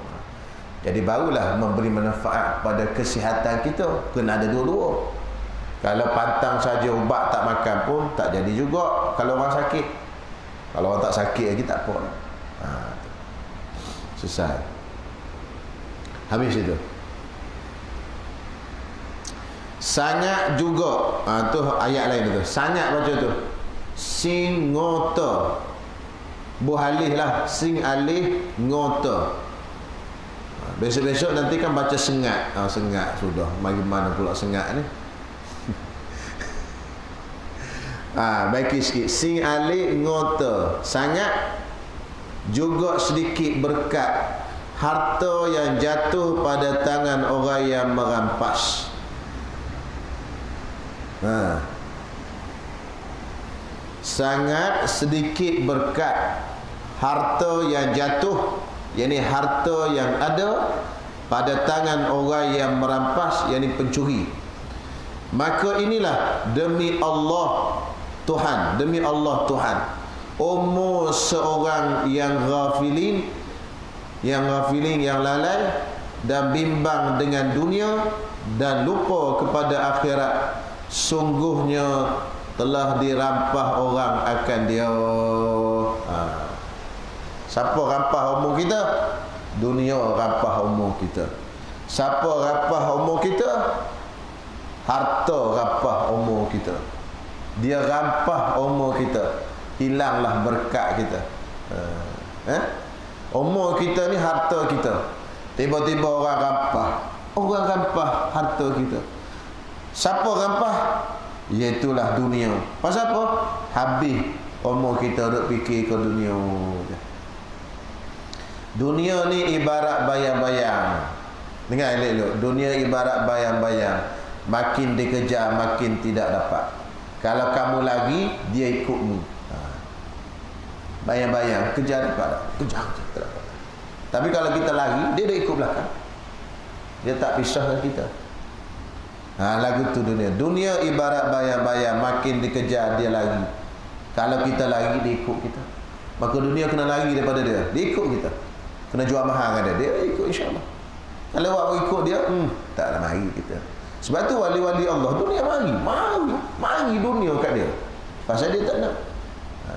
Jadi barulah memberi manfaat pada kesihatan kita. Kena ada dua-dua. Kalau pantang saja ubat tak makan pun tak jadi juga kalau orang sakit. Kalau orang tak sakit lagi tak apa. Selesai. Habis itu. Sangat juga. Tu ayat lain tu. Sangat baca tu. Sing ngota. Bu alih lah. Sing alih ngota. Besok-besok nanti kan baca sengat. Sengat sudah. Bagaimana pula sengat ni? Baiki sikit. Sing alih ngota. Sangat juga sedikit berkat harta yang jatuh pada tangan orang yang merampas. Sangat sedikit berkat harta yang jatuh, yakni harta yang ada pada tangan orang yang merampas, yakni pencuri. Maka inilah demi Allah Tuhan, demi Allah Tuhan, umur seorang yang ghafilin, yang lalai dan bimbang dengan dunia dan lupa kepada akhirat, sungguhnya telah dirampah orang akan dia. Siapa rampah umur kita? Dunia rampah umur kita. Siapa rampah umur kita? Harta rampah umur kita. Dia rampah umur kita, hilanglah berkat kita. Umur kita ni harta kita. Tiba-tiba orang rampah harta kita. Siapa rampah? Iaitulah dunia. Pasal apa? Habis umur kita duk fikir ke dunia. Dunia ni ibarat bayang-bayang. Dengar elok-elok. Dunia ibarat bayang-bayang. Makin dikejar, makin tidak dapat. Kalau kamu lagi, dia ikutmu. Bayang-bayang, kejar dapat. Kejar tak dapat. Tapi kalau kita lagi, dia dah ikut belakang. Dia tak pisah dengan kita. Lagu tu dunia. Dunia ibarat bayang-bayang, makin dikejar dia lagi. Kalau kita lagi, dia ikut kita. Maka dunia kena lari daripada dia. Dia ikut kita. Kena jual mahal dengan dia ikut insya-Allah. Kalau awak ikut dia, tak nak mari kita. Sebab tu wali-wali Allah dunia mari dunia kat dia. Pasal dia tak nak.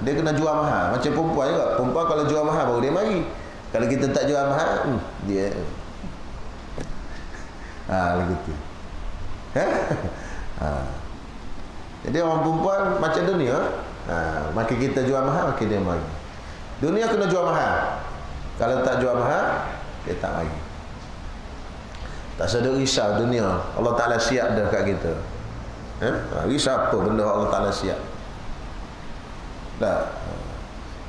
Dia kena jual mahal. Macam perempuan juga. Perempuan kalau jual mahal baru dia mari. Kalau kita tak jual mahal, dia begitu. Jadi orang perempuan macam dunia, makin kita jual mahal, makin dia mari. Dunia kena jual mahal. Kalau tak jual mahal, dia tak mari. Tak sedar risau dunia. Allah Ta'ala siap dah kat kita. Risau apa benda Allah Ta'ala siap. Tak.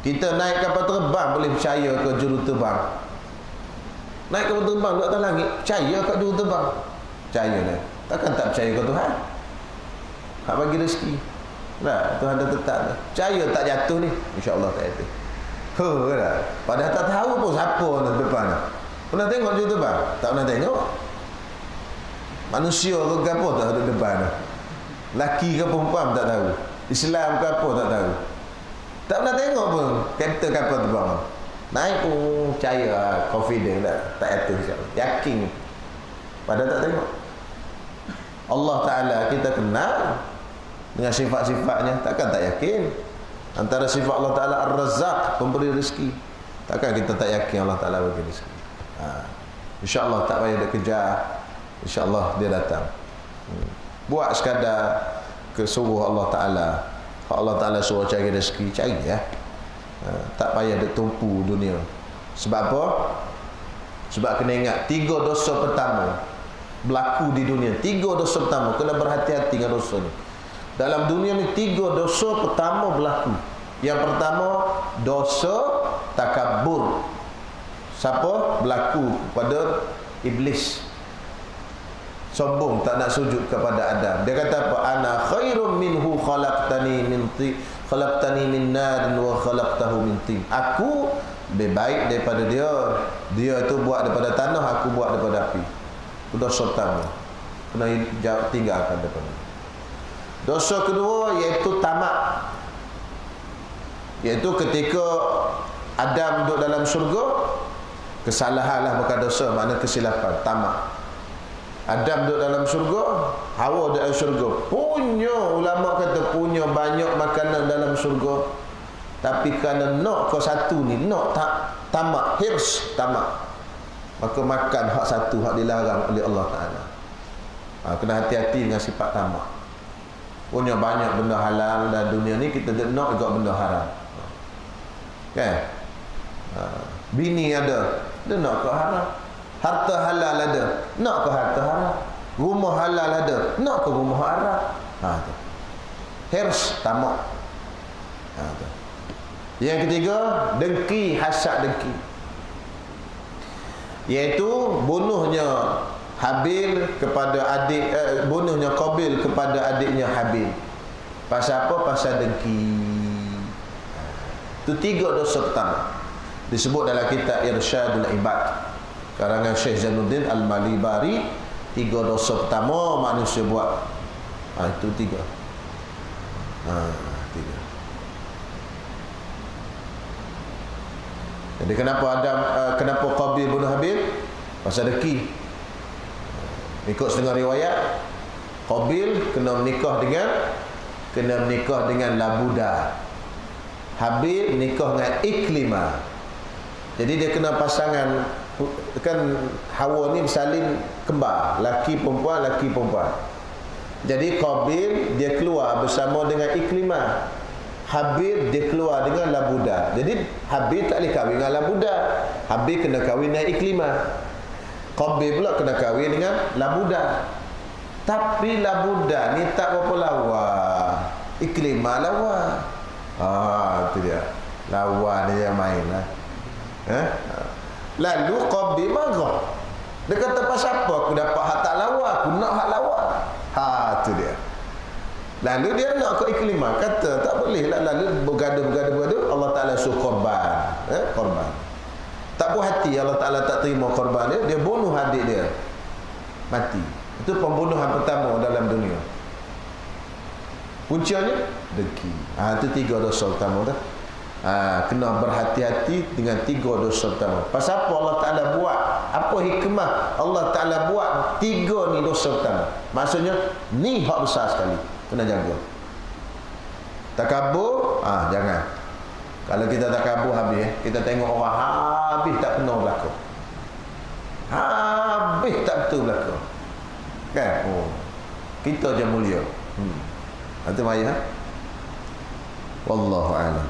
Kita naik kapal terbang boleh percaya ke juruterbang. Naik kapal terbang duduk atas langit, percaya kat juruterbang. Percaya dah. Takkan tak percaya ke Tuhan? Hak bagi rezeki. Nah, Tuhan dah tetap dah. Percaya tak jatuh ni? InsyaAllah tak jatuh. Dah. Padahal tak tahu pun siapa nak depan. Pernah tengok juruterbang? Tak pernah tengok. Manusia ke apa tak ada depan. Laki ke perempuan tak tahu. Islam ke apa tak tahu. Tak pernah tengok pun kapten kapal terbang. Naik pun percaya, confident tak jatuh insya-Allah. Yakin. Padahal tak tengok. Allah Ta'ala kita kenal dengan sifat-sifatnya, takkan tak yakin. Antara sifat Allah Ta'ala Ar-Razzaq, pemberi rezeki. Takkan kita tak yakin Allah Ta'ala bagi rezeki. InsyaAllah tak payah dia kejar, InsyaAllah dia datang. Buat sekadar kesuruh Allah Ta'ala. Kalau Allah Ta'ala suruh cari rezeki, cari ya. Tak payah dia tumpu dunia. Sebab apa? Sebab kena ingat 3 dosa pertama berlaku di dunia. 3 dosa pertama, kena berhati-hati dengan dosa ni. Dalam dunia ni 3 dosa pertama berlaku. Yang pertama, dosa takabur. Siapa? Berlaku kepada iblis. Sombong, tak nak sujud kepada Adam. Dia kata apa? Ana khairum minhu khalaqtani min narin wa khalaqtahu min tin. Aku lebih baik daripada dia. Dia tu buat daripada tanah, aku buat daripada api. Itu dosa pertama. Kena tinggalkan daripada. Dosa kedua iaitu tamak. Iaitu ketika Adam duduk dalam syurga, kesalahanlah bukan dosa, makna kesilapan, tamak. Adam duduk dalam syurga, Hawa duduk dalam syurga. Punya ulama kata punya banyak makanan dalam syurga. tapi kerana nak kau satu ni, nak tamak, hirs, tamak, maka makan hak satu, hak dilarang oleh Allah Ta'ala. Kena hati-hati dengan sifat tamak. Punya banyak benda halal dan dunia ni, kita nak juga benda haram, kan? Bini ada, dia nak ke haram. Harta halal ada, nak ke harta haram. Rumah halal ada, nak ke rumah haram. Tu. Hirs, tamak. Tu. Yang ketiga, dengki, hasad dengki, iaitu bunuhnya Habil kepada adik, bunuhnya Qabil kepada adiknya Habil. Pasal apa? Pasal dengki. Itu 3 dosa pertama disebut dalam kitab Irsyadul Ibad karangan Syekh Zainuddin Al-Malibari. 3 dosa pertama manusia buat. Itu 3. 3. Jadi kenapa Qabil bunuh Habil? Pasal dengki. Ikut setengah riwayat, Qabil kena menikah dengan Labuda. Habil nikah dengan Iklimah. Jadi dia kena pasangan, kan Hawa ni bersalin kembar, laki perempuan. Jadi Qabil dia keluar bersama dengan Iklimah, Habil dia keluar dengan Labuda. Jadi Habil tak boleh kahwin dengan Labuda, Habil kena kahwin dengan Iklimah. Qabil pula kena kahwin dengan Labuda. Tapi Labuda ni tak berapa lawa, Iklimah lawa. Itu dia, lawa ni yang main lah. Lalu Qabil marah. Dia kata, pasal apa aku dapat hak tak lawa, aku nak hak lawa. Itu dia. Lalu dia nak ke Iklimah, kata tak boleh lah. Lalu bergaduh. Allah Ta'ala suruh korban. Korban. Tak puas hati, Allah Ta'ala tak terima korban dia, dia bunuh adik dia, mati. Itu pembunuhan pertama dalam dunia. Puncanya dengki. Itu 3 dosa utama dah. Kena berhati-hati dengan 3 dosa utama. Pasal apa Allah Ta'ala buat? Apa hikmah Allah Ta'ala buat 3 ni dosa utama? Maksudnya ni hak besar sekali, kena jaga. Takabur, jangan. Kalau kita takabur habis, kita tengok orang habis tak kena berlaku, habis tak betul berlaku, kan? Kita je mulia. Itu maya. Wallahu a'lam.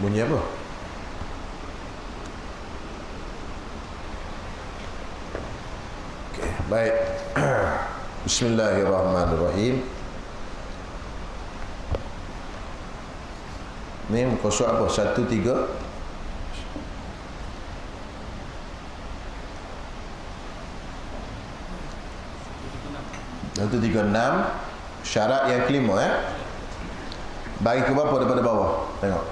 Bunyi apa? Okey, baik. Bismillahirrahmanirrahim. Ni muka surat apa? 1, 3. Satu, 3, 6. Syarat yang kelima, bagi ke berapa daripada bawah? Tengok.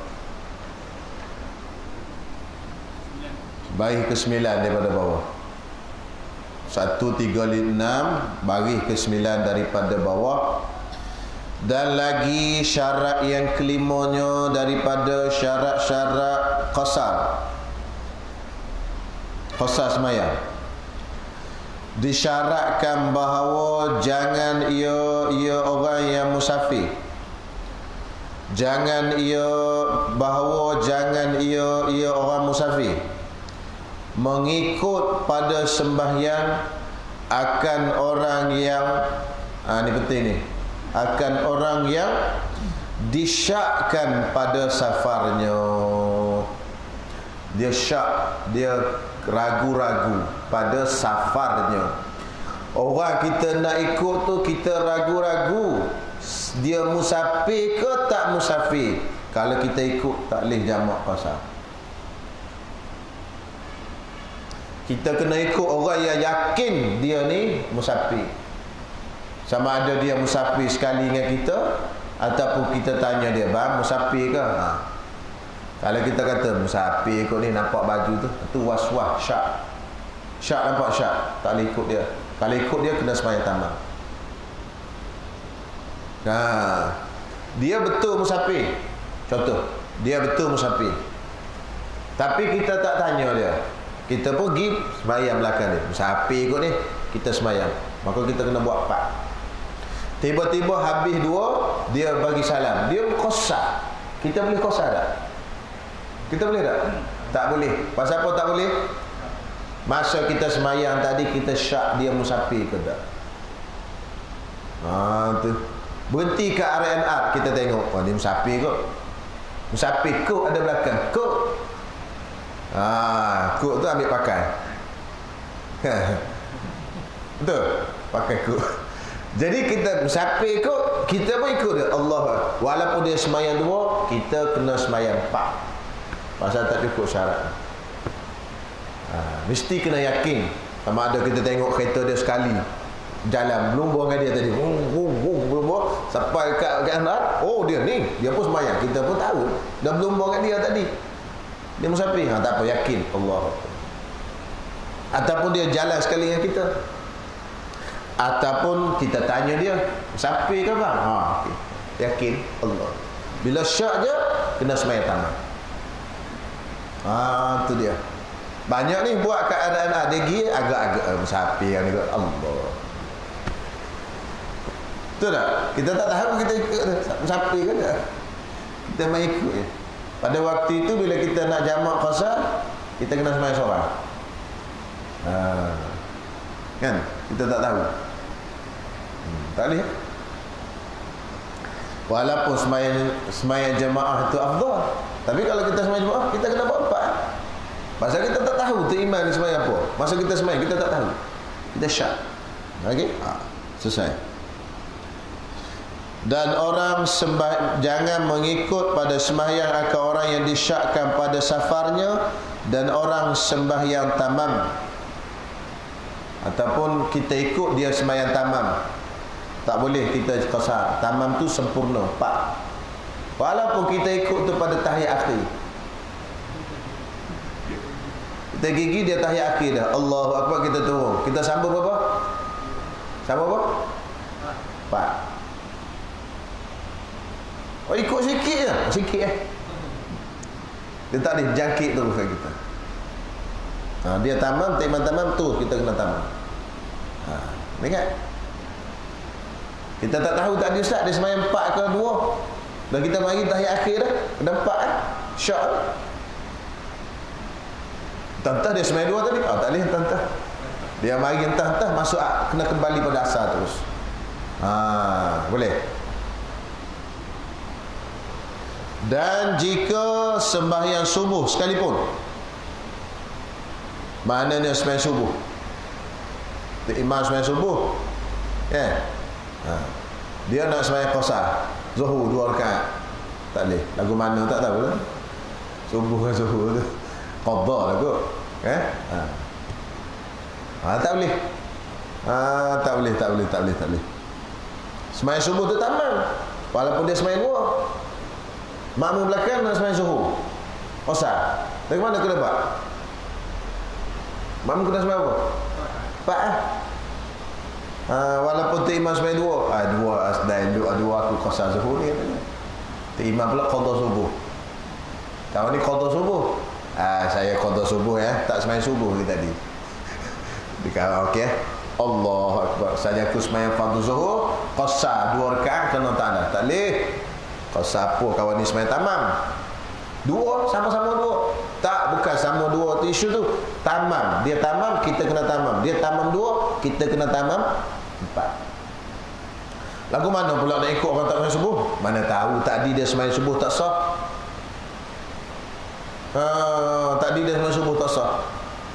Bagi ke 9 daripada bawah. 1, 3, 6, bagi ke 9 daripada bawah. Dan lagi syarat yang kelimanya daripada syarat-syarat qasar semayang, disyaratkan bahawa jangan ia orang yang musafir, jangan ia orang musafir mengikut pada sembahyang akan orang yang ni penting ni, akan orang yang disyakkan pada safarnya. Dia syak, dia ragu-ragu pada safarnya. Orang kita nak ikut tu, kita ragu-ragu dia musafir ke tak musafir. Kalau kita ikut, tak boleh jamak pasal. Kita kena ikut orang yang yakin dia ni musafir. Sama ada dia musafir sekali dengan kita, ataupun kita tanya dia, bang musafir ke? Kalau kita kata musafir ikut ni, nampak baju tu, itu was-was, syak. Syak, nampak syak, tak boleh ikut dia. Kalau ikut dia, kena sembahyang tambah. Dia betul musafir. Contoh, dia betul musafir, tapi kita tak tanya dia, kita pergi sembahyang belakang dia. Musafir ikut ni, kita sembahyang. Maka kita kena buat 4. Tiba-tiba habis 2, dia bagi salam. Dia qasar. Kita boleh qasar tak? Kita boleh tak? Tak boleh. Pasal apa tak boleh? Masa kita semayang tadi, kita syak dia musafir ke tak? Tu. Berhenti ke RNR, kita tengok. Dia musafir kot. Musafir kot ada belakang. Kot. Kot tu ambil pakai. Betul? Pakai kot. Jadi kita musafir kot, kita pun ikut dia. Allah. Walaupun dia semayang 2, kita kena semayang 4. Pasal tak cukup syarat. Mesti kena yakin. Sama ada kita tengok kereta dia sekali jalan, belum buang dengan dia tadi. Belum buang. Sampai kat kanan. Oh dia ni. Dia pun semayang. Kita pun tahu. Dah belum buang dengan dia tadi. Dia musafir. Tak apa. Yakin. Allah. Ataupun dia jalan sekali dengan kita. Ataupun kita tanya dia. Musafir ke bang? Okay. Yakin. Allah. Bila syak je, kena semayang tamat. Tu dia. Banyak ni buat keadaan dia pergi agak-agak musafir ni. Allah. Betul tak? Kita tak tahu kita ikut musafir ke tak? Kita main ikut je. Pada waktu itu bila kita nak jamak qasar, kita kena sembahyang seorang. Kan? Kita tak tahu. Tak boleh. Walaupun sembahyang jemaah itu afdal. Tapi kalau kita sembahyang jemaah, kita kena buat 4. Pasal kita tak tahu tu imam ni sembahyang apa. Masa kita sembahyang, kita tak tahu. Kita syak. Okey? Selesai. Dan orang jangan mengikut pada sembahyang akan orang yang disyakkan pada safarnya dan orang sembahyang tamam. Ataupun kita ikut dia sembahyang tamam. Tak boleh kita qasar. Tamam tu sempurna, 4. Walaupun kita ikut tu pada tahiyat akhir. Kita gigi dia tahiyat akhir dah. Allahu Akbar, kita turun. Kita sambung berapa? Sambung berapa? 4. Oh, ikut sikit je. Sikit Dia tak boleh jangkit terus kat kita. Dia tamam, tamam tu kita kena tamam. Ingat? Kita tak tahu tak ada ustaz dia sembahyang 4 ke 2. Dan kita mari tahiyat akhir dah. Ada 4 syak. Entah dia sembahyang 2 tadi. Tak boleh entah. Dia mari entah masuk kena kembali pada asal terus. Boleh. Dan jika sembahyang subuh sekalipun, maknanya sembahyang subuh, imam sembahyang subuh, dia nak sembahyang qasar zuhur 2 rakaat, tak boleh. Lagu mana tak tahu lah. Subuh kan zuhur tu qadha lah kot. Tak boleh. Tak boleh. Sembahyang subuh tu tamam. Walaupun dia sembahyang 2. Makmum belakang nak sembahyang zuhur qasar. Bagaimana kena buat? Makmum kena sembahyang apa? 4. Walaupun tu imam sembahyang 2. Dua aku qasar zuhur ni katanya. Tu imam pula qadha subuh. Kawan ni qadha subuh. Saya qadha subuh tak sembahyang subuh ni tadi. Dikau okey. Allahu Akbar. Saja aku sembahyang fardu zuhur, qasar 2 rakaat kena tanah. Tak boleh. Qasar apa kawan ni sembahyang tamam? 2 sama-sama 2. Tak, bukan sama 2 tu isu tu. Tamam. Dia tamam, kita kena tamam. Dia tamam 2, kita kena tamam 4. Lagu mana pula nak ikut orang tak sembahyang subuh? Mana tahu tadi dia sembahyang subuh tak sah. Tadi dia sembahyang subuh tak sah.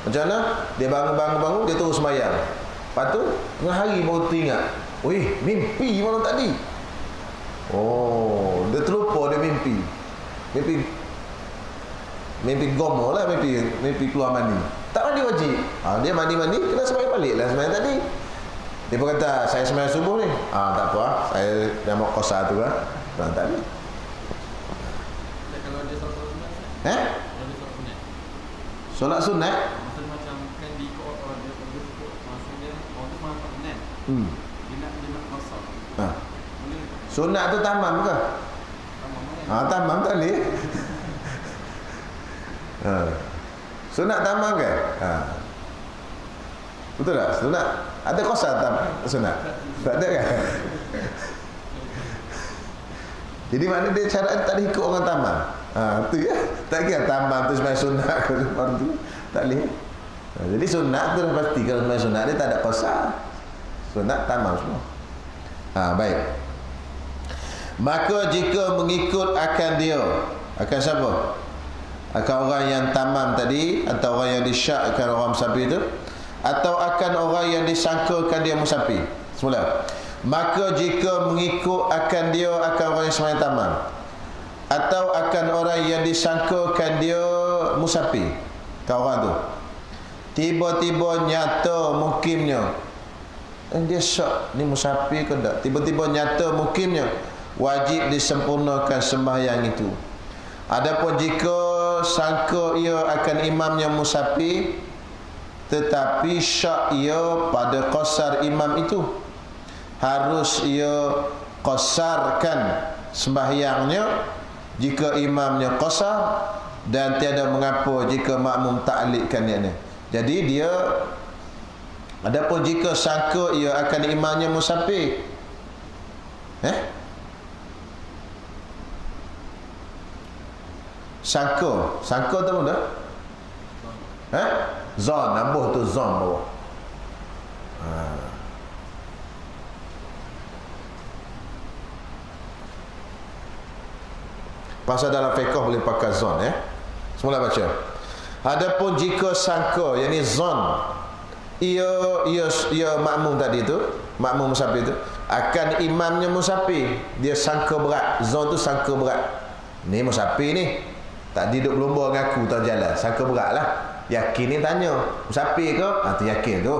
Macam mana? Dia bangun, dia terus sembahyang. Lepas tu, tengah hari baru teringat. Weh, mimpi malam tadi. Oh, dia terlupa dia mimpi. Mimpi gomo lah, mimpi keluar mandi. Tak mandi wajib. Dia mandi, kena sembahyang balik lah sembahyang tadi. Dia pun kata, saya sembahyang subuh ni. Tak apa, saya dah mau qasar tu lah. Tak boleh. Kalau dia solat sunat. Kalau dia solat sunat. Solat sunat? Maksudnya macam kan diikut orang dia maksudnya orang tu faham sunat. Dia nak qasar. Sunat tu tamam ke? Tamam tak boleh. Sunat tamam ke? Betul tak? Sunat Ada qasar tak sunat? Tak ada kan? Jadi maknanya dia syarat tak boleh ikut orang tamam. Tu ya. Tak kira tamam tu sembahyang sunat ke fardu. Tak boleh. Jadi sunat tu dah pasti. Kalau sembahyang sunat dia tak ada qasar. Sunat tamam semua. Baik. Maka jika mengikut akan dia, akan siapa? Akan orang yang tamam tadi, atau orang yang disyakkan orang musafir itu, atau akan orang yang disangkakan dia musafir. Semula. Maka jika mengikut akan dia, akan orang yang sembahyang tamam, atau akan orang yang disangkakan dia musafir, kau orang tu tiba-tiba nyata mukimnya, dia syak ni musafir ke tak, tiba-tiba nyata mukimnya, wajib disempurnakan sembahyang itu. Adapun jika sangka ia akan imamnya musafir, tetapi syak ia pada qasar imam itu, harus ia qasarkan sembahyangnya jika imamnya qasar, dan tiada mengapa jika makmum ta'likkan niatnya. Jadi dia, adapun jika sangka ia akan imamnya musafir, Sangka tu mana? Zon, nambuh tu zon bawah. Pasal dalam fiqh boleh pakai zon, Semula baca. Adapun jika sangka, yakni zon, ia makmum tadi tu, makmum musafir tu akan imamnya musafir, dia sangka berat. Zon tu sangka berat. Ni musafir ni tak duduk berlumba dengan aku tahu jalan, sangka berat lah. Yakin ni tanya musafir ke? Tu yakin tu.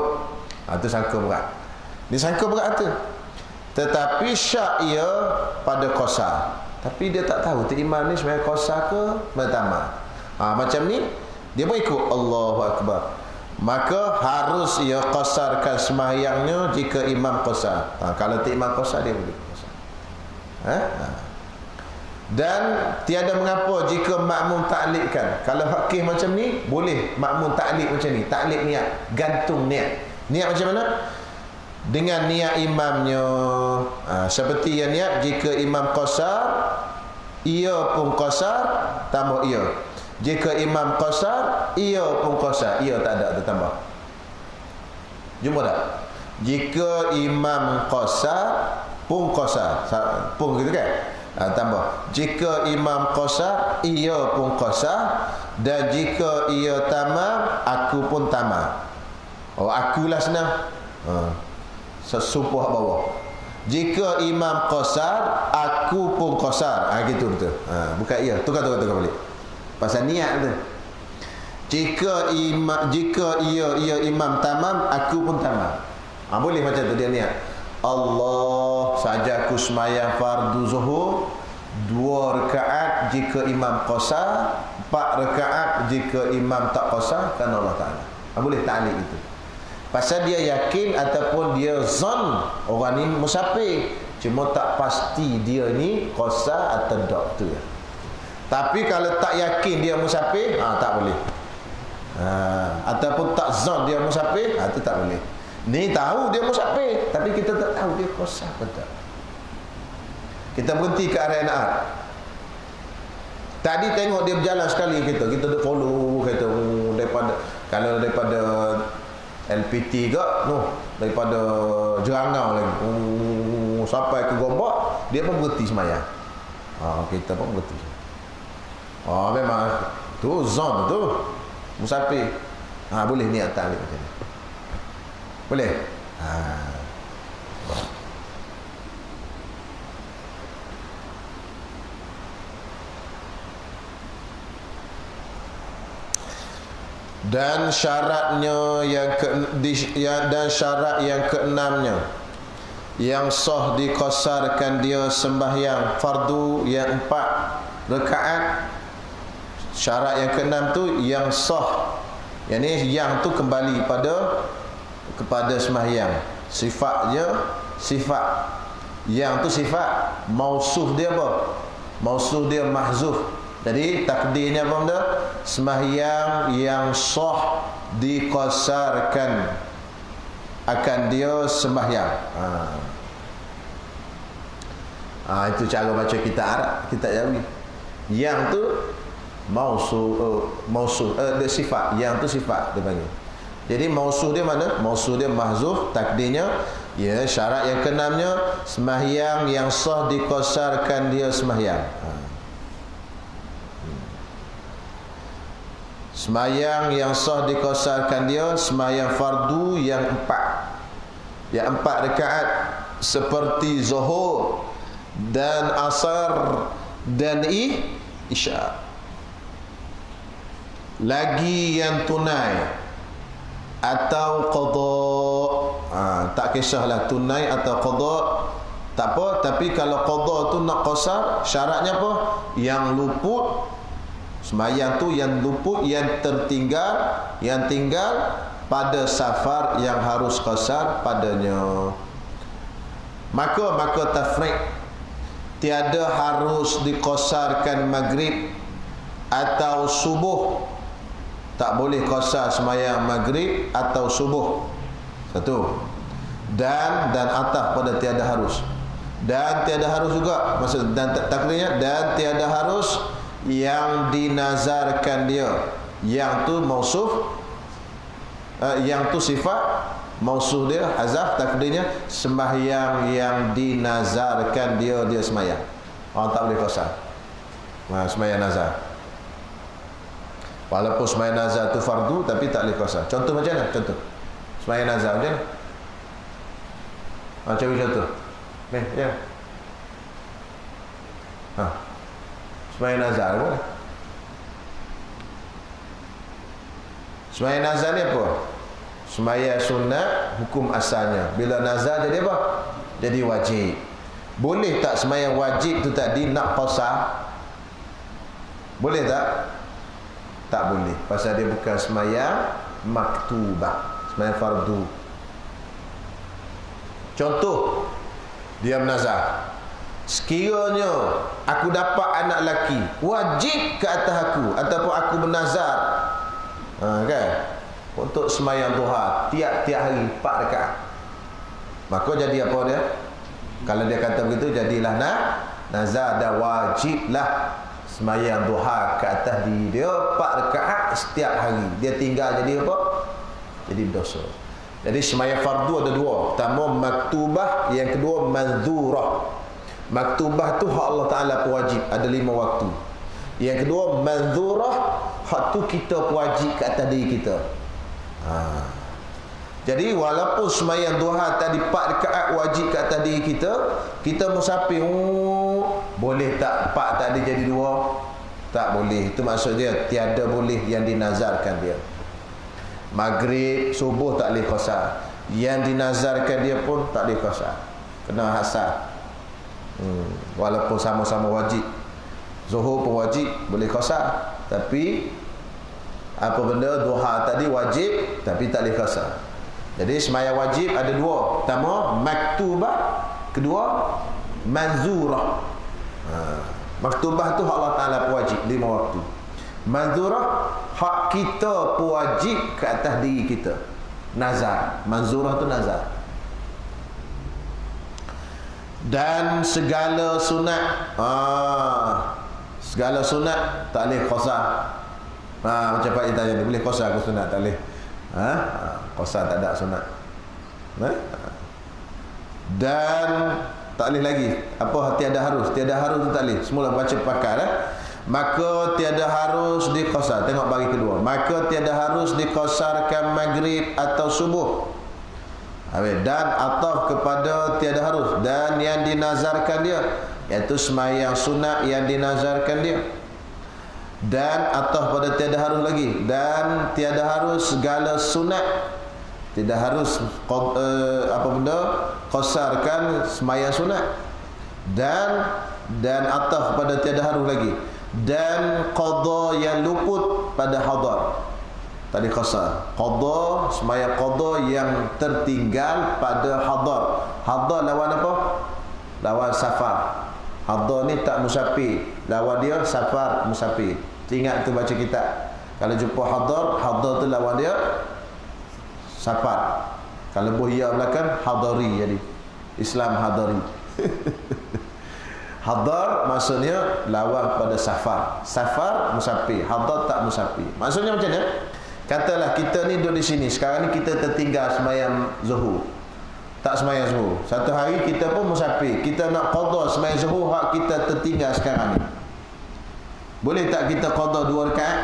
Tu sangka berat. Dia sangka berat tu. Tetapi syak ia pada qasar. Tapi dia tak tahu tu imam ni sebenarnya qasar ke bertamam. Macam ni dia pun ikut Allahu Akbar. Maka harus ia qasarkan sembahyangnya jika imam qasar. Kalau tak imam qasar dia boleh qasar. Dan tiada mengapa jika makmum ta'likkan. Kalau fakih macam ni, boleh makmum ta'lik macam ni. Ta'lik niat, gantung niat. Niat macam mana? Dengan niat imamnya. Seperti yang niat, jika imam qasar, ia pun qasar, tambah ia. Jika imam qasar, ia pun qasar. Ia tak ada, tambah. Jumpa tak? Jika imam qasar, pun qasar. Pun gitu kan? Tambah. Jika imam qasar, ia pun qasar, dan jika ia tamam, aku pun tamam. Akulah senang. Sesumpah bawah. Jika imam qasar, aku pun qasar. Gitu betul. Bukan ia. Tukar balik. Pasal niat tu. Jika ia imam tamam, aku pun tamam. Boleh macam tu dia niat. Allah saja aku sembahyang fardu zuhur 2 rakaat jika imam qasar, 4 rakaat jika imam tak qasar, kan Allah Ta'ala. Boleh ta'lik itu. Pasal dia yakin ataupun dia zon orang ni musafir, cuma tak pasti dia ni qasar atau tak tu. Tapi kalau tak yakin dia musafir, tak boleh. Ataupun tak zon dia musafir, itu tak boleh. Ni tahu dia musafir, tapi kita tak tahu dia qasar ke tak. Kita berhenti ke arah Naat. Tadi tengok dia berjalan sekali kita duk follow kereta daripada LPT ke, daripada Jerangau lagi. Sampai ke Gombak, dia pun berhenti sembahyang. Kita pun berhenti. Memang tu zon tu musafir. Boleh niat ta'lik macam ni. Boleh? Dan syaratnya dan syarat yang keenamnya, yang sah diqasarkan dia sembahyang fardu yang 4 rakaat. Syarat yang keenam tu yang sah. Yang tu kembali kepada sembahyang. Sifatnya sifat. Yang tu sifat. Mausuf dia apa? Mausuf dia mahzuf. Jadi takdirnya apa benda? Sembahyang yang sah diqasarkan. akan dia sembahyang. Itu cara baca kitab Arab, kitab Jawi. Yang tu mausuh dia sifat, yang tu sifat dia panggil. Jadi mausuh dia mana? Mausuh dia mahzuf, takdirnya ya, syarat yang keenamnya sembahyang yang sah dikosarkan dia sembahyang. Sembahyang yang sah dikosarkan dia sembahyang fardu yang 4. Yang 4 rakaat seperti zuhur dan asar dan isya. Lagi yang tunai atau qada, tak kisahlah tunai atau qada, tak apa. Tapi kalau qada tu nak qasar, syaratnya apa? Yang luput sembahyang tu, yang luput, yang tertinggal, yang tinggal pada safar yang harus qasar padanya. Maka tafriq, tiada harus diqasarkan maghrib atau subuh. Tak boleh qasar sembahyang maghrib atau subuh. Satu. Dan ataf pada tiada harus. Dan tiada harus juga, maksud dan takdirnya, dan tiada harus yang dinazarkan dia. Yang tu mausuf, yang tu sifat, mausuf dia hazaf, takdirnya sembahyang yang dinazarkan dia sembahyang. Orang tak boleh qasar. Sembahyang nazar. Walaupun sembahyang nazar tu fardu, tapi tak boleh qasar. Contoh macam mana? Contoh sembahyang nazar macam mana? Cari contoh. Ya. Sembahyang nazar apa? Sembahyang nazar ni apa? Sembahyang sunat, hukum asalnya. Bila nazar jadi apa? Jadi wajib. Boleh tak sembahyang wajib tu tadi nak qasar? Boleh tak? Tak boleh, pasal dia bukan sembahyang maktubah, sembahyang fardu. Contoh, dia menazar, sekiranya aku dapat anak lelaki, wajib ke atas aku, ataupun aku menazar, kan, untuk sembahyang duha tiap-tiap hari 4 rakaat. Maka jadi apa dia? Kalau dia kata begitu, jadilah nazar dan wajiblah sembahyang duha ke atas diri dia 4 rakaat setiap hari. Dia tinggal jadi apa? Jadi dosa. Jadi sembahyang fardu ada 2. Pertama maktubah, yang kedua manzurah. Maktubah tu hak Allah Taala wajib, ada 5 waktu. Yang kedua manzurah, hak tu kita wajib ke atas diri kita. Jadi walaupun sembahyang duha tadi 4 rakaat wajib ke atas diri kita, kita musafir, boleh tak 4 tadi jadi 2? Tak boleh. Itu maksud dia tiada boleh yang dinazarkan dia. Maghrib, subuh tak boleh qasar. Yang dinazarkan dia pun tak boleh qasar. Kena hasar. Walaupun sama-sama wajib. Zuhur pun wajib, boleh qasar. Tapi apa benda duha tadi wajib tapi tak boleh qasar. Jadi sembahyang wajib ada 2. Pertama maktubah, kedua manzurah. Maktubah tu hak Allah Taala wajib 5 waktu. Manzurah hak kita wajib ke atas diri kita. Nazar. Manzurah tu nazar. Dan segala sunat, segala sunat tak boleh qasar. Macam Pak tanya ni, boleh qasar ke sunat? Tak boleh. Qasar tak ada sunat. Dan tak boleh lagi apa tiada harus. Tiada harus tu tak boleh. Semula baca pakar Maka tiada harus diqasar. Tengok bagi kedua. Maka tiada harus diqasarkan maghrib atau subuh. Dan ataf kepada tiada harus. Dan yang dinazarkan dia, iaitu sembahyang sunat yang dinazarkan dia. Dan ataf pada tiada harus lagi. Dan tiada harus segala sunat. Tidak harus apa benda qasarkan sembahyang sunat. Dan ataf pada tiada harus lagi. Dan qada yang luput pada hadar. Tadi qasar. Qada, sembahyang qada yang tertinggal pada hadar. Hadar lawan apa? Lawan safar. Hadar ni tak musafir. Lawan dia safar, musafir. Ingat tu baca kitab. Kalau jumpa hadar, hadar tu lawan dia safar. Kalau bohia belakang hadari jadi. Islam hadari. Hadar maksudnya lawan pada safar. Safar musafir, hadar tak musafir. Maksudnya macam mana? Katalah kita ni duduk di sini, sekarang ni kita tertinggal sembahyang zuhur. Tak sembahyang zuhur. Satu hari kita pun musafir, kita nak qada sembahyang zuhur hak kita tertinggal sekarang ni. Boleh tak kita qada 2 rakaat?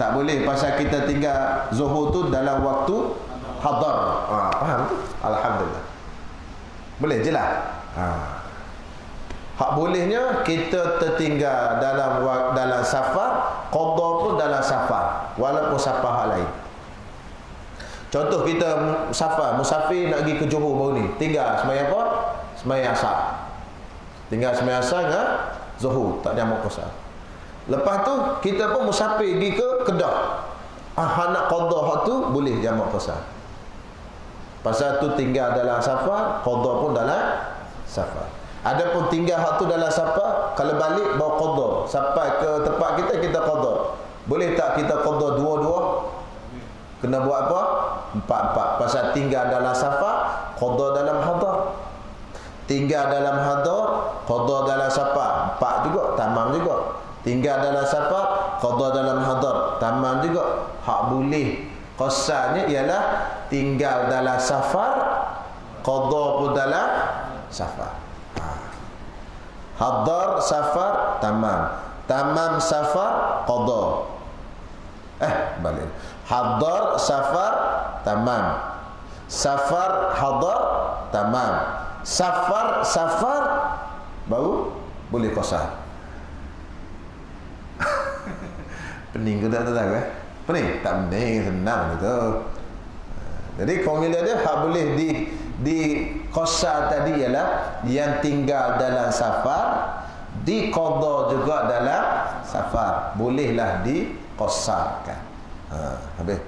Tak boleh, pasal kita tinggal zuhur tu dalam waktu hadar. Faham tu? Alhamdulillah. Boleh je lah. Hak bolehnya kita tertinggal dalam safar, qada pun dalam safar, walaupun safar hal lain. Contoh kita safar, musafir nak pergi ke Johor baru ni, tinggal sembahyang apa? Sembahyang asar. Tinggal sembahyang asar dengan zuhur, tak jamak qasar. Lepas tu kita pun musafir pergi ke Kedah. Nak qada hak tu boleh jamak qasar. Pasal tu tinggal dalam safar, qada pun dalam safar. Adapun tinggal hak tu dalam safar, kalau balik bawa qada, sampai ke tempat kita qada. Boleh tak kita qada 2-2? Kena buat apa? 4-4. Pasal tinggal dalam safar, qada dalam hadar. Tinggal dalam hadar, qada dalam safar, 4 juga, tamam juga. Tinggal dalam safar, qada dalam hadar, tamam juga. Hak boleh qasarnya ialah tinggal dalam safar, qada pun dalam safar. Hadar safar tamam, tamam safar qada. Balik. Hadar safar tamam, safar hadar tamam, safar baru boleh qasar. Pening ke tak tahu Pening? Tak pening, senang gitu. Jadi formula dia hak boleh di qasar tadi ialah yang tinggal dalam safar, di qada juga dalam safar, bolehlah diqasarkan. Habis.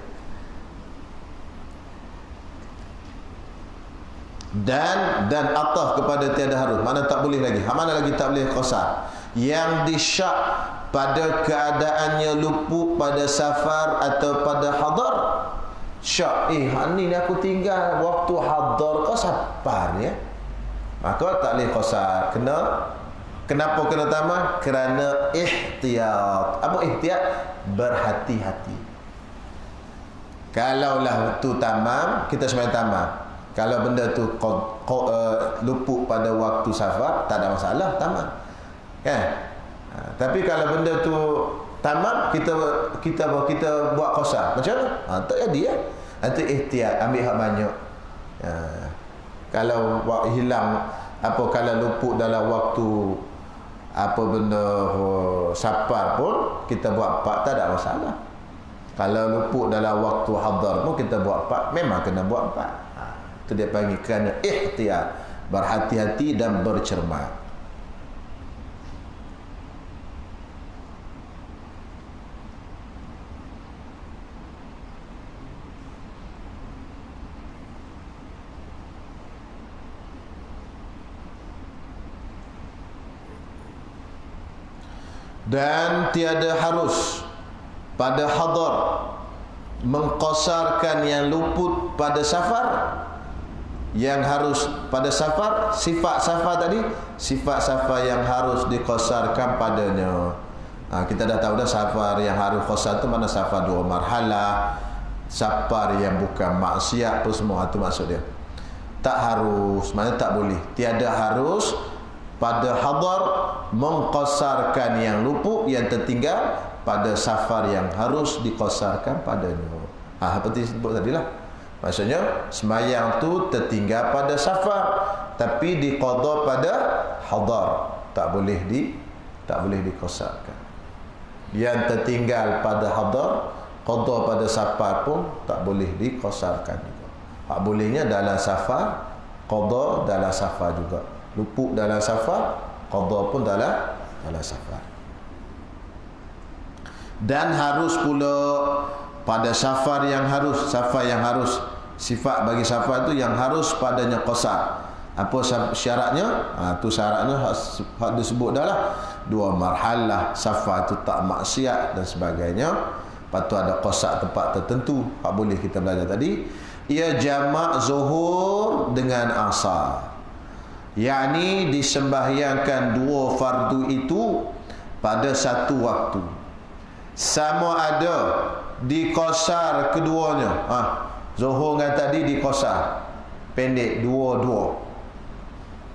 Dan atah kepada tiada harus, mana tak boleh lagi. Mana lagi tak boleh qasar? Yang disyak pada keadaannya luput pada safar atau pada hadar. Syak, ni aku tinggal waktu hadar ke safar ya, maka tak boleh qasar. Kenapa kena tamam? Kerana ihtiyat. Apa ihtiyat? Berhati-hati. Kalaulah tu tamam, kita sembahyang tamam. Kalau benda tu luput pada waktu safar, tak ada masalah, tamam. Kan? Tapi kalau benda tu tamam, kita buat qasar, macam mana? Tak jadi ya. Nanti ihtiyat, ambil hak banyak. Kalau hilang kalau luput dalam waktu apa benda safar pun kita buat 4, tak ada masalah. Kalau luput dalam waktu hadar pun kita buat 4, memang kena buat 4. Itu dia panggil kerana ihtiyat, berhati-hati dan bercermat. Dan tiada harus pada hadar mengqasarkan yang luput pada safar. Yang harus pada safar, sifat safar tadi, sifat safar yang harus diqasarkan padanya. Kita dah tahu dah safar yang harus qasar tu mana? Safar 2 marhalah, safar yang bukan maksiat pun semua, itu maksud dia. Tak harus, mana tak boleh. Tiada harus pada hadar mengqasarkan yang luput, yang tertinggal pada safar yang harus diqasarkan padanya. Seperti sebut tadi lah. Maksudnya sembahyang tu tertinggal pada safar, tapi diqada pada hadar, tak boleh diqasarkan. Yang tertinggal pada hadar, qada pada safar pun tak boleh diqasarkan juga. Hak bolehnya dalam safar, qada dalam safar juga. Luput dalam safar, qada pun dalam safar. Dan harus pula pada safar yang harus, sifat bagi safar itu yang harus padanya qasar. Apa syaratnya? Tu syaratnya hak disebut dah lah. 2 marhalah, safar itu tak maksiat dan sebagainya. Lepas tu ada qasar tempat tertentu, hak boleh kita belajar tadi. ia jamak zuhur dengan asar. Yakni disembahyangkan dua fardu itu pada satu waktu. Sama ada dikosar keduanya. Zuhur dengan tadi dikosar. Pendek dua-dua.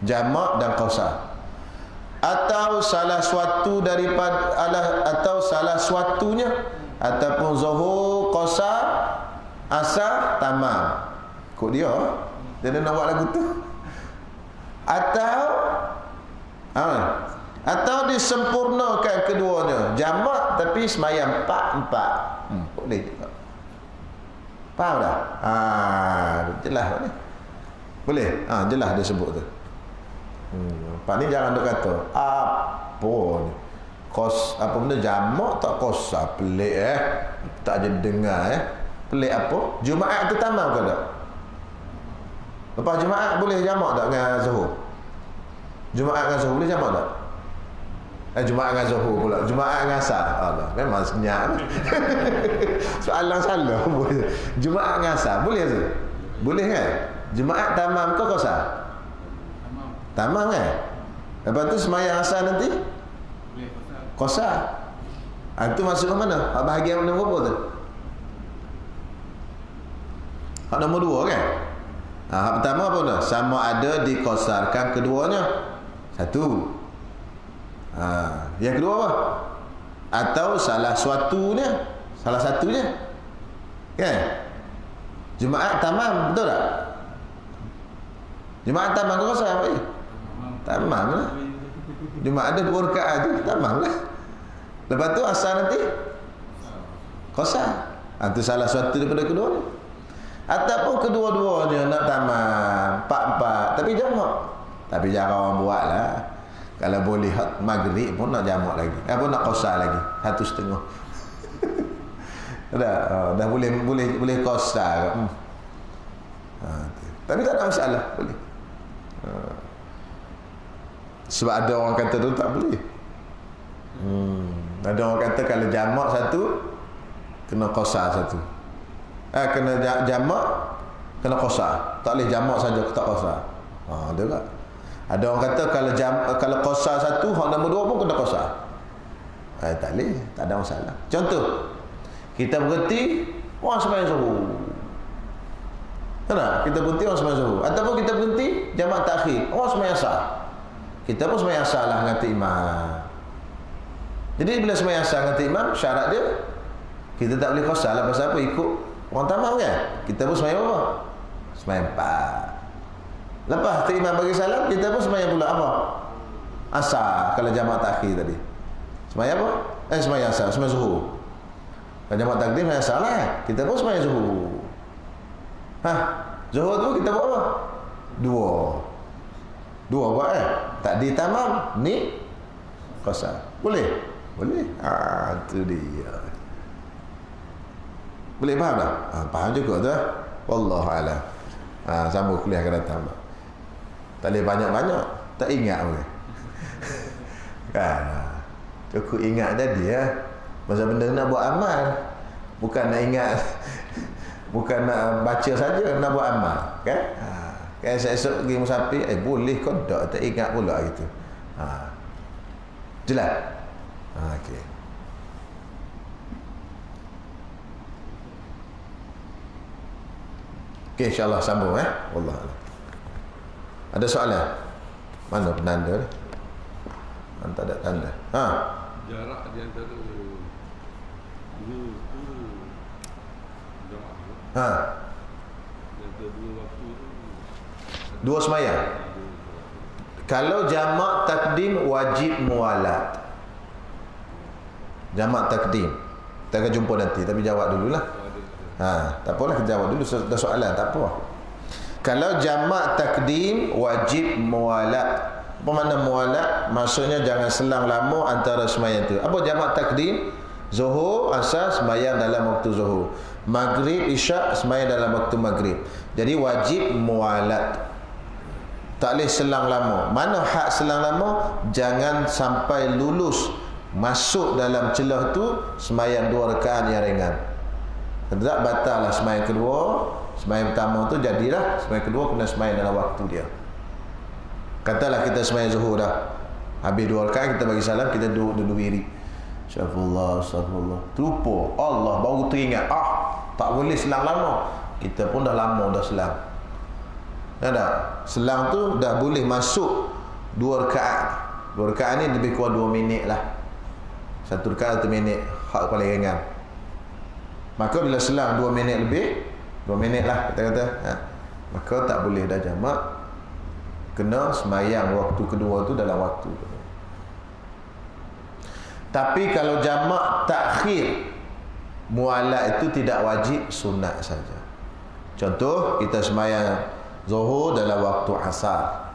Jamak dan kosar. Atau salah suatu daripada atau salah suatunya, ataupun zuhur kosar, asar tamam. Kok dia nak buat lagu tu? Atau disempurnakan keduanya, jamak tapi semayang empat. Boleh juga. Faham tak? Jelas tak ni? Boleh? Jelas dia sebut tu. Pak ni jangan duk kata apa ni, apa benda jamak tak kosar, pelik tak je dengar pelik apa. Jumaat tu tamam ke tak? Lepas Jumaat boleh jamak tak dengan zuhur? Jumaat dengan zuhur boleh jamak tak? Jumaat dengan zuhur pula, Jumaat dengan asar. Allah, memang senyap. Soalan salah. Jumaat dengan asar boleh tu? Boleh kan? Jumaat tamam ke kosar? Tamam kan? Lepas tu semayang asar nanti? Boleh kosar. Itu masuk ke mana? Bahagian nombor berapa tu? Hak nombor 2 kan? Hak pertama apa dah? Sama ada dikosarkan keduanya. Satu. Yang kedua apa? Atau salah satunya. Kan? Jumaat tamam, betul tak? Jumaat tamam ke kosar? Tamam lah. Jumaat ada 2 rakaat tu, tamam lah. Lepas tu asar nanti kosar. Itu salah satu daripada kedua ni. Ataupun kedua-duanya nak tamam empat, tapi jamak. Tapi jangan orang buat lah. Kalau boleh maghrib pun nak jamak lagi, pun nak kosar lagi 1.5. dah boleh kosar. Tapi tak ada masalah, boleh. Sebab ada orang kata tu tak boleh. Ada orang kata kalau jamak satu kena kosar satu. Kena jamak, kena kosar. Tak boleh jamak saja tak kosar. Ada tak? Ada orang kata kalau kosar satu, hak nombor 2 pun kena kosar. Tak boleh, tak ada masalah. Contoh, kita berhenti, orang sembahyang zuhur. Kenapa? Kita berhenti orang sembahyang zuhur. Ataupun kita berhenti jamak takhir, orang sembahyang asar. Kita pun sembahyang asar lah dengan imam. Jadi bila sembahyang asar dengan imam, syarat dia kita tak boleh kosar lah. Pasal apa? Ikut orang tamam kan? Kita pun sembahyang apa? Sembahyang 4. Lepas imam bagi salam, kita pun sembahyang pula apa? Asar. Kalau jamak takhir tadi, sembahyang apa? Sembahyang asar, sembahyang zuhur. Kalau jamak takdim, sembahyang asar lah. Kita pun sembahyang zuhur. Zuhur tu kita buat apa? 2 buat tak ditamam, ni kosar. Boleh? Boleh. Itu dia. Boleh faham tak? Faham juga tu. Wallahu a'lam. Sambung kuliah akan datang. Tak boleh banyak-banyak, tak ingat pun. Kan? Cukup ingat jadi Masa benda nak buat amal, bukan nak ingat. Bukan nak baca saja, nak buat amal. Kan? Kan esok pergi musafir, boleh kau tak ingat pula gitu. Jelas? Okey. Okey, insya-Allah sambung wallah. Ada soalan? Mana penanda ni? Tak ada tanda. Jarak di antara dua dua waktu tu, dua semayang. Kalau jamak takdim wajib mualat. Jamak takdim. Kita akan jumpa nanti, tapi jawab dululah. Tak apalah, kita jawab dulu soalan, tak apa. Kalau jamak takdim wajib mualat. Apa makna mualat? Maksudnya jangan selang lama antara semayang tu. Apa jamak takdim? Zuhur, asar semayang dalam waktu zuhur. Maghrib, isyak semayang dalam waktu maghrib. Jadi wajib mualat. Tak boleh selang lama. Mana hak selang lama? Jangan sampai lulus masuk dalam celah tu semayang 2 rakaat yang ringan. Tak batal lah sembahyang kedua. Sembahyang pertama tu jadilah, sembahyang kedua kena sembahyang dalam waktu dia. Katalah kita sembahyang zuhur dah, habis 2 rakaat kita bagi salam, kita duduk wirid. Astagfirullah. Terlupa. Allah baru teringat. Tak boleh selang lama. Kita pun dah lama dah selang. Tak? Selang tu dah boleh masuk 2 rakaat. 2 rakaat ni lebih kurang 2 minit lah. 1 rakaat 1 minit. Hak paling ringan. Maka bila selang 2 minit lebih, 2 minit lah kita kata. Maka tak boleh dah jamak. Kena semayang waktu kedua tu dalam waktu tu. Tapi kalau jamak takhir mualat itu tidak wajib, sunat saja. Contoh kita semayang zuhur dalam waktu asar.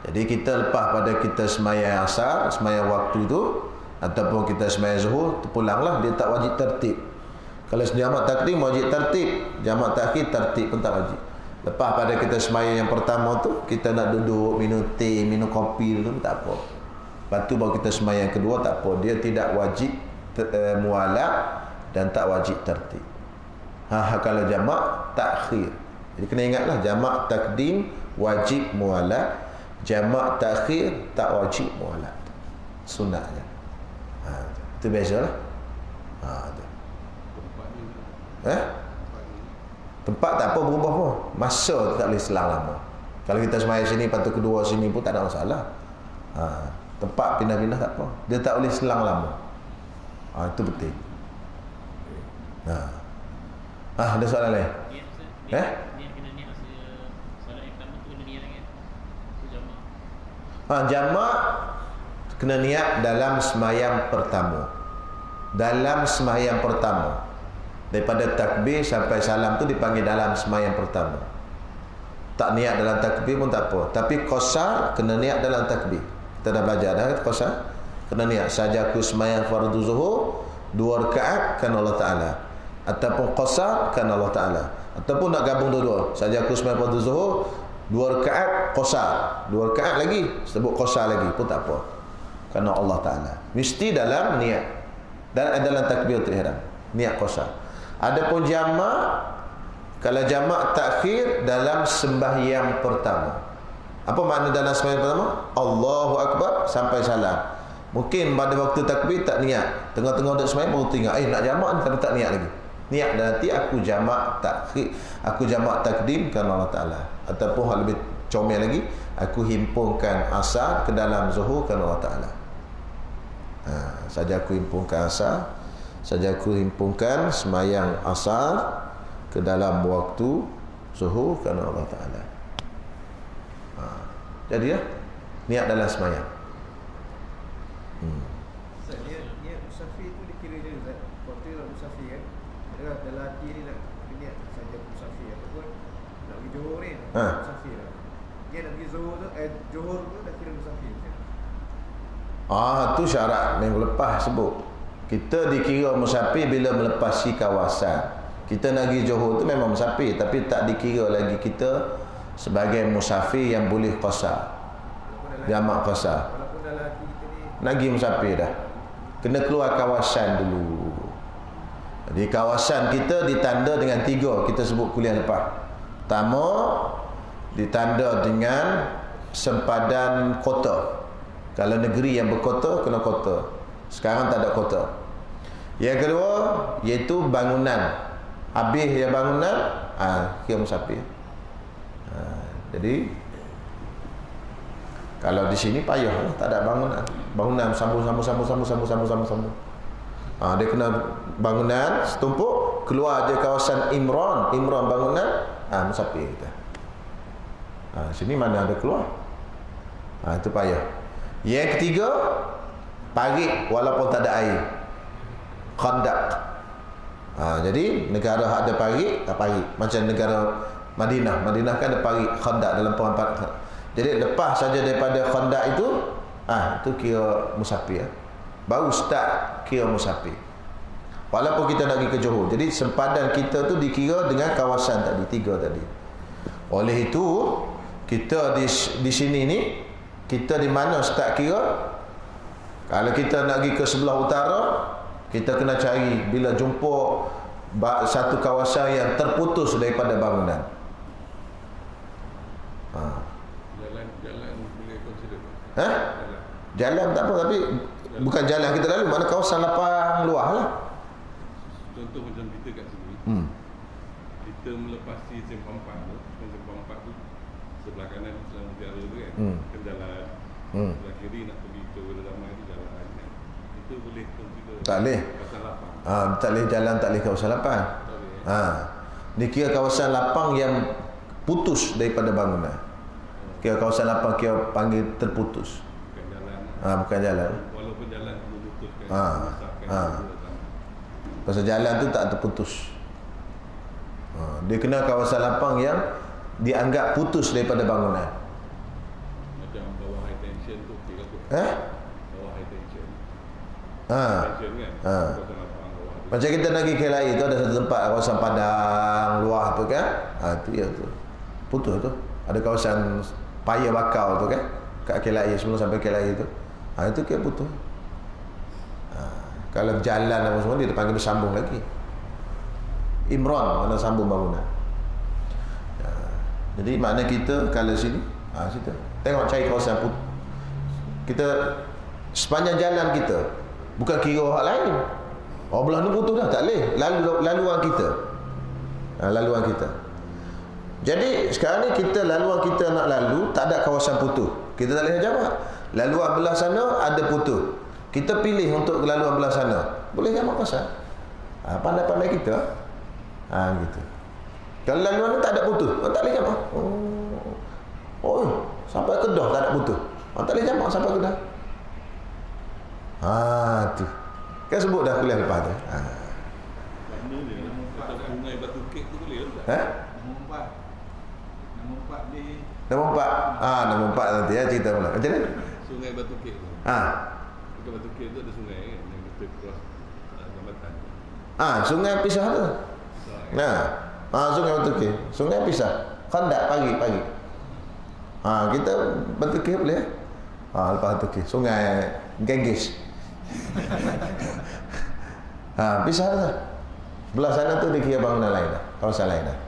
Jadi kita lepas pada kita semayang asar, semayang waktu tu, ataupun kita semayang zuhur, terpulanglah, dia tak wajib tertib. Kalau jamak takdim wajib tertib, jamak takhir tertib pun tak wajib. Lepas pada kita semayang yang pertama tu, kita nak duduk minum teh, minum kopi tu tak apa. Lepas tu baru kita semayang kedua, tak apa. Dia tidak wajib mualat dan tak wajib tertib. Kalau jamak takhir. Jadi kena ingatlah, jamak takdim wajib mualat, jamak takhir tak wajib mualat. Sunatnya. Itu biasalah. Tempat tak apa berubah pun. Masa tak boleh selang lama. Kalau kita semayang sini, lepas tu kedua sini pun tak ada masalah. Tempat pindah-pindah tak apa. Dia tak boleh selang lama. Itu penting. Ada soalan lain? Jamak kena niat dalam semayang pertama. Dalam semayang pertama. Daripada takbir sampai salam tu dipanggil dalam semayang pertama. Tak niat dalam takbir pun tak apa. Tapi qasar kena niat dalam takbir. Kita dah belajar dah qasar. Kena niat saja aku semayang fardu zuhur 2 rakaat kan Allah Ta'ala, ataupun qasar kan Allah Ta'ala, ataupun nak gabung dua-dua. Saja aku semayang fardu zuhur 2 rakaat qasar, 2 rakaat lagi sebut qasar lagi pun tak apa, kerana Allah Ta'ala. Mesti dalam niat dan dalam takbiratul ihram niat qasar. Adapun jamak, kalau jamak takhir dalam sembahyang pertama. Apa makna dalam sembahyang pertama? Allahu Akbar sampai salam. Mungkin pada waktu takbir tak niat, tengah-tengah duduk sembahyang baru tengok nak jamak ni, tapi tak niat lagi. Niat dan nanti aku jamak takhir, aku jamak takdim kerana Allah Ta'ala. Ataupun hal lebih comel lagi, aku himpunkan asar ke dalam zuhur kerana Allah Ta'ala. Saja aku himpunkan asar, saja aku himpunkan semayang asar ke dalam waktu zuhur kerana Allah Ta'ala. Jadi ya, niat dalam semayang. Niat musafir tu dikira je Ustaz. Kalau tu nak musafir kan, adakah dalam hati ni nak niat saja musafir ataupun nak pergi Johor ni musafir lah. Dia nak pergi Johor tu, Johor tu dah kira musafir je. Tu syarat minggu lepas sebut. Kita dikira musafir bila melepasi kawasan. Kita nak pergi Johor tu memang musafir, tapi tak dikira lagi kita sebagai musafir yang boleh qasar. Jamak qasar. Walaupun dalam hati kita ni nak pergi musafir dah, kena keluar kawasan dulu. Jadi kawasan kita ditanda dengan 3. Kita sebut kuliah lepas. Pertama, ditanda dengan sempadan kota. Kalau negeri yang berkota, kena kota. Sekarang tak ada kota. Yang kedua, iaitu bangunan. Habis yang bangunan, kira musafir. Jadi kalau di sini payah lah, tak ada bangunan. Bangunan sambung. Dia kena bangunan setumpuk, keluar je kawasan Imran bangunan, musafir kita. Sini mana ada keluar. Itu payah. Yang ketiga, parit walaupun tak ada air. Khandak. Jadi negara ada parit, macam negara Madinah kan ada parit khandak dalam perang. Jadi lepas saja daripada khandak itu, itu kira musafir. Baru start kira musafir. Walaupun kita nak pergi ke Johor. Jadi sempadan kita tu dikira dengan kawasan tadi, 3 tadi. Oleh itu, kita di sini ni, kita di mana start kira? Kalau kita nak pergi ke sebelah utara, Kita kena cari bila jumpa satu kawasan yang terputus daripada bangunan. Jalan boleh consider. Jalan tak apa, tapi bukan jalan kita lalu, mana kawasan lapang luar lah. Contoh macam kita kat sini, kita melepasi simpang 4 tu, simpang 4 tu sebelah kanan Islam Mutiara tu kan, kan jalan. Sebelah kiri nak pergi ke Wira Damai tu jalan kan. Itu boleh consider. Tak boleh. Kawasan lapang. Tak boleh jalan, tak boleh kawasan lapang. Ni kira kawasan lapang yang putus daripada bangunan. Kira kawasan lapang kira panggil terputus. Bukan jalan. Bukan jalan. Walaupun jalan terputus kan. Pasal jalan tu tak terputus. Dia kena kawasan lapang yang dianggap putus daripada bangunan. Macam bawah high tension tu kira tu. Bawah high tension. Tension kan. Kawasan lapang bawah. Macam kita nak pergi KLIA tu ada satu tempat kawasan padang luar tu kan. Tu ya tu. Putus tu. Ada kawasan paya bakau tu kan. Kat KLIA sebelum sampai KLIA tu. Itu kira putus. Kalau jalan apa semua dia panggil bersambung lagi. Imran mana sambung bangunan. Jadi makna kita kalau sini, situ. Tengok cari kawasan putus. Kita sepanjang jalan kita bukan kira orang lain. Belah ni putus dah, tak boleh. Laluan kita. Laluan kita. Jadi sekarang ni kita laluan kita nak lalu tak ada kawasan putus. Kita tak boleh jamak. Laluan belah sana ada putus. Kita pilih untuk laluan belah sana. Boleh jamak pasal. Pandai-pandai kita. Gitu. Kalau laluan ni tak ada putus, tak boleh jamak. Sampai Kedah tak ada putus. Tak boleh jamak sampai Kedah. Tu. Kan sebut dah kuliah lepas tu. Mana dia? Kata Sungai Batu Kek tu boleh tak? Nombor 4 Nombor 4 nanti cerita pula. Macam mana? Sungai Batu Kek tu. Dekat Batu Kek tu ada sungai kan yang kita cross jambatan. Sungai pisah tu. Sungai Batu Kek. Sungai pisah. Khandak pagi. Kita Batu Kek boleh. Lepas Batu Kek. Sungai Genghis. Pisah tu. Belah sana tu dia kira bangunan lain dah. Kawasan lain dah.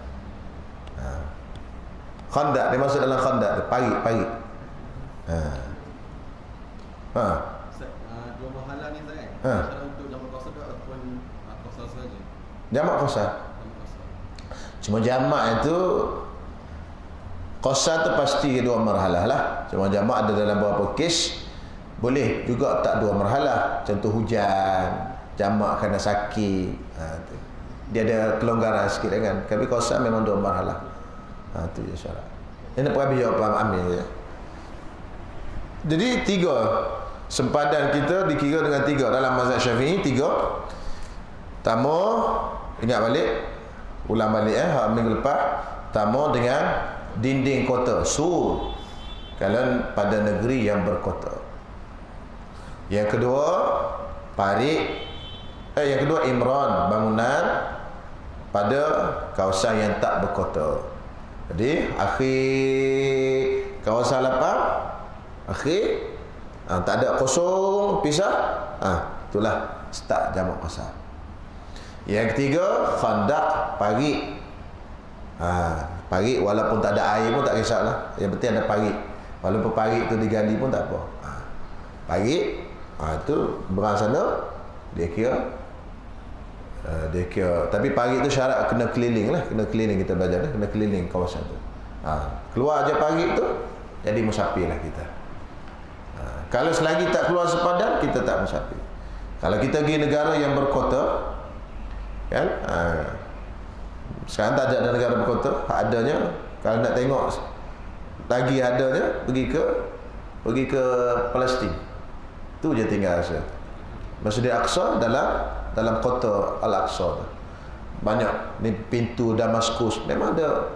Khandak, dia masuk dalam khandak tu. Pagi. Dua mahalah ni kan? Masalah untuk jamak kosa tu ataupun kosa saja? Jamak kosa. Cuma jamak itu kosa tu pasti dua marhalah lah. Cuma jamak ada dalam beberapa kes boleh juga tak dua marhalah. Contoh hujan, jamak kerana sakit. Dia ada kelonggaran sikit kan. Tapi kosa memang dua marhalah. Itu je syarat. Ini perhabis jawab ambil ya. Jadi 3 sempadan kita dikira dengan 3 dalam mazhab Syafi'i. 3 tamu, ingat balik, ulang balik minggu lepas. Tamu dengan dinding kota, sur, kalau pada negeri yang berkota. Yang kedua parit, yang kedua imran, bangunan pada kawasan yang tak berkota. Jadi akhir kawasan lapang, akhir tak ada kosong pisah, itulah start jamak kosa. Yang ketiga khandak, parit. Parit walaupun tak ada air pun tak kisahlah. Yang penting ada parit. Walaupun parit tu digali pun tak apa. Parit tu berang sana dia kira tapi parit tu syarat kena keliling lah, kena keliling, kita belajar kena keliling kawasan tu. Keluar aja parit tu jadi musafir lah kita. Kalau selagi tak keluar sepadan kita tak musafir. Kalau kita pergi negara yang berkota kan, sekarang tak ada negara berkota, adanya kalau nak tengok lagi adanya pergi ke Palestin. Tu je tinggal rasa. Masjid Al-Aqsa dalam kota Al-Aqsa. Banyak ni pintu Damaskus, memang ada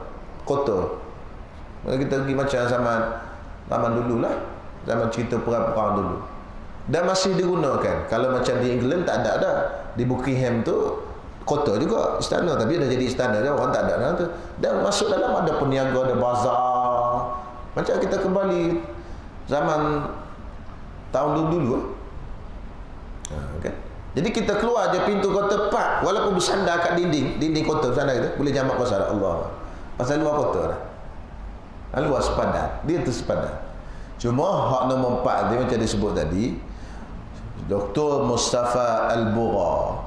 kota. Kita pergi macam zaman dulu lah, zaman cerita perang dulu. Dan masih digunakan. Kalau macam di England tak ada dah. Di Buckingham tu kota juga, istana, tapi dah jadi istana dah, orang tak ada dalam tu. Dan masuk dalam ada peniaga, ada bazar. Macam kita kembali zaman tahun dulu-dulu. Okay? Jadi kita keluar je pintu kota pak, walaupun bersandar kat dinding kota bersandar kita boleh jamak qasar. Allah. Pasal luar kota dah. Luar sepadan. Dia tu sepadan. Cuma hak nombor 4 dia macam disebut tadi, Dr. Mustafa Al-Bugha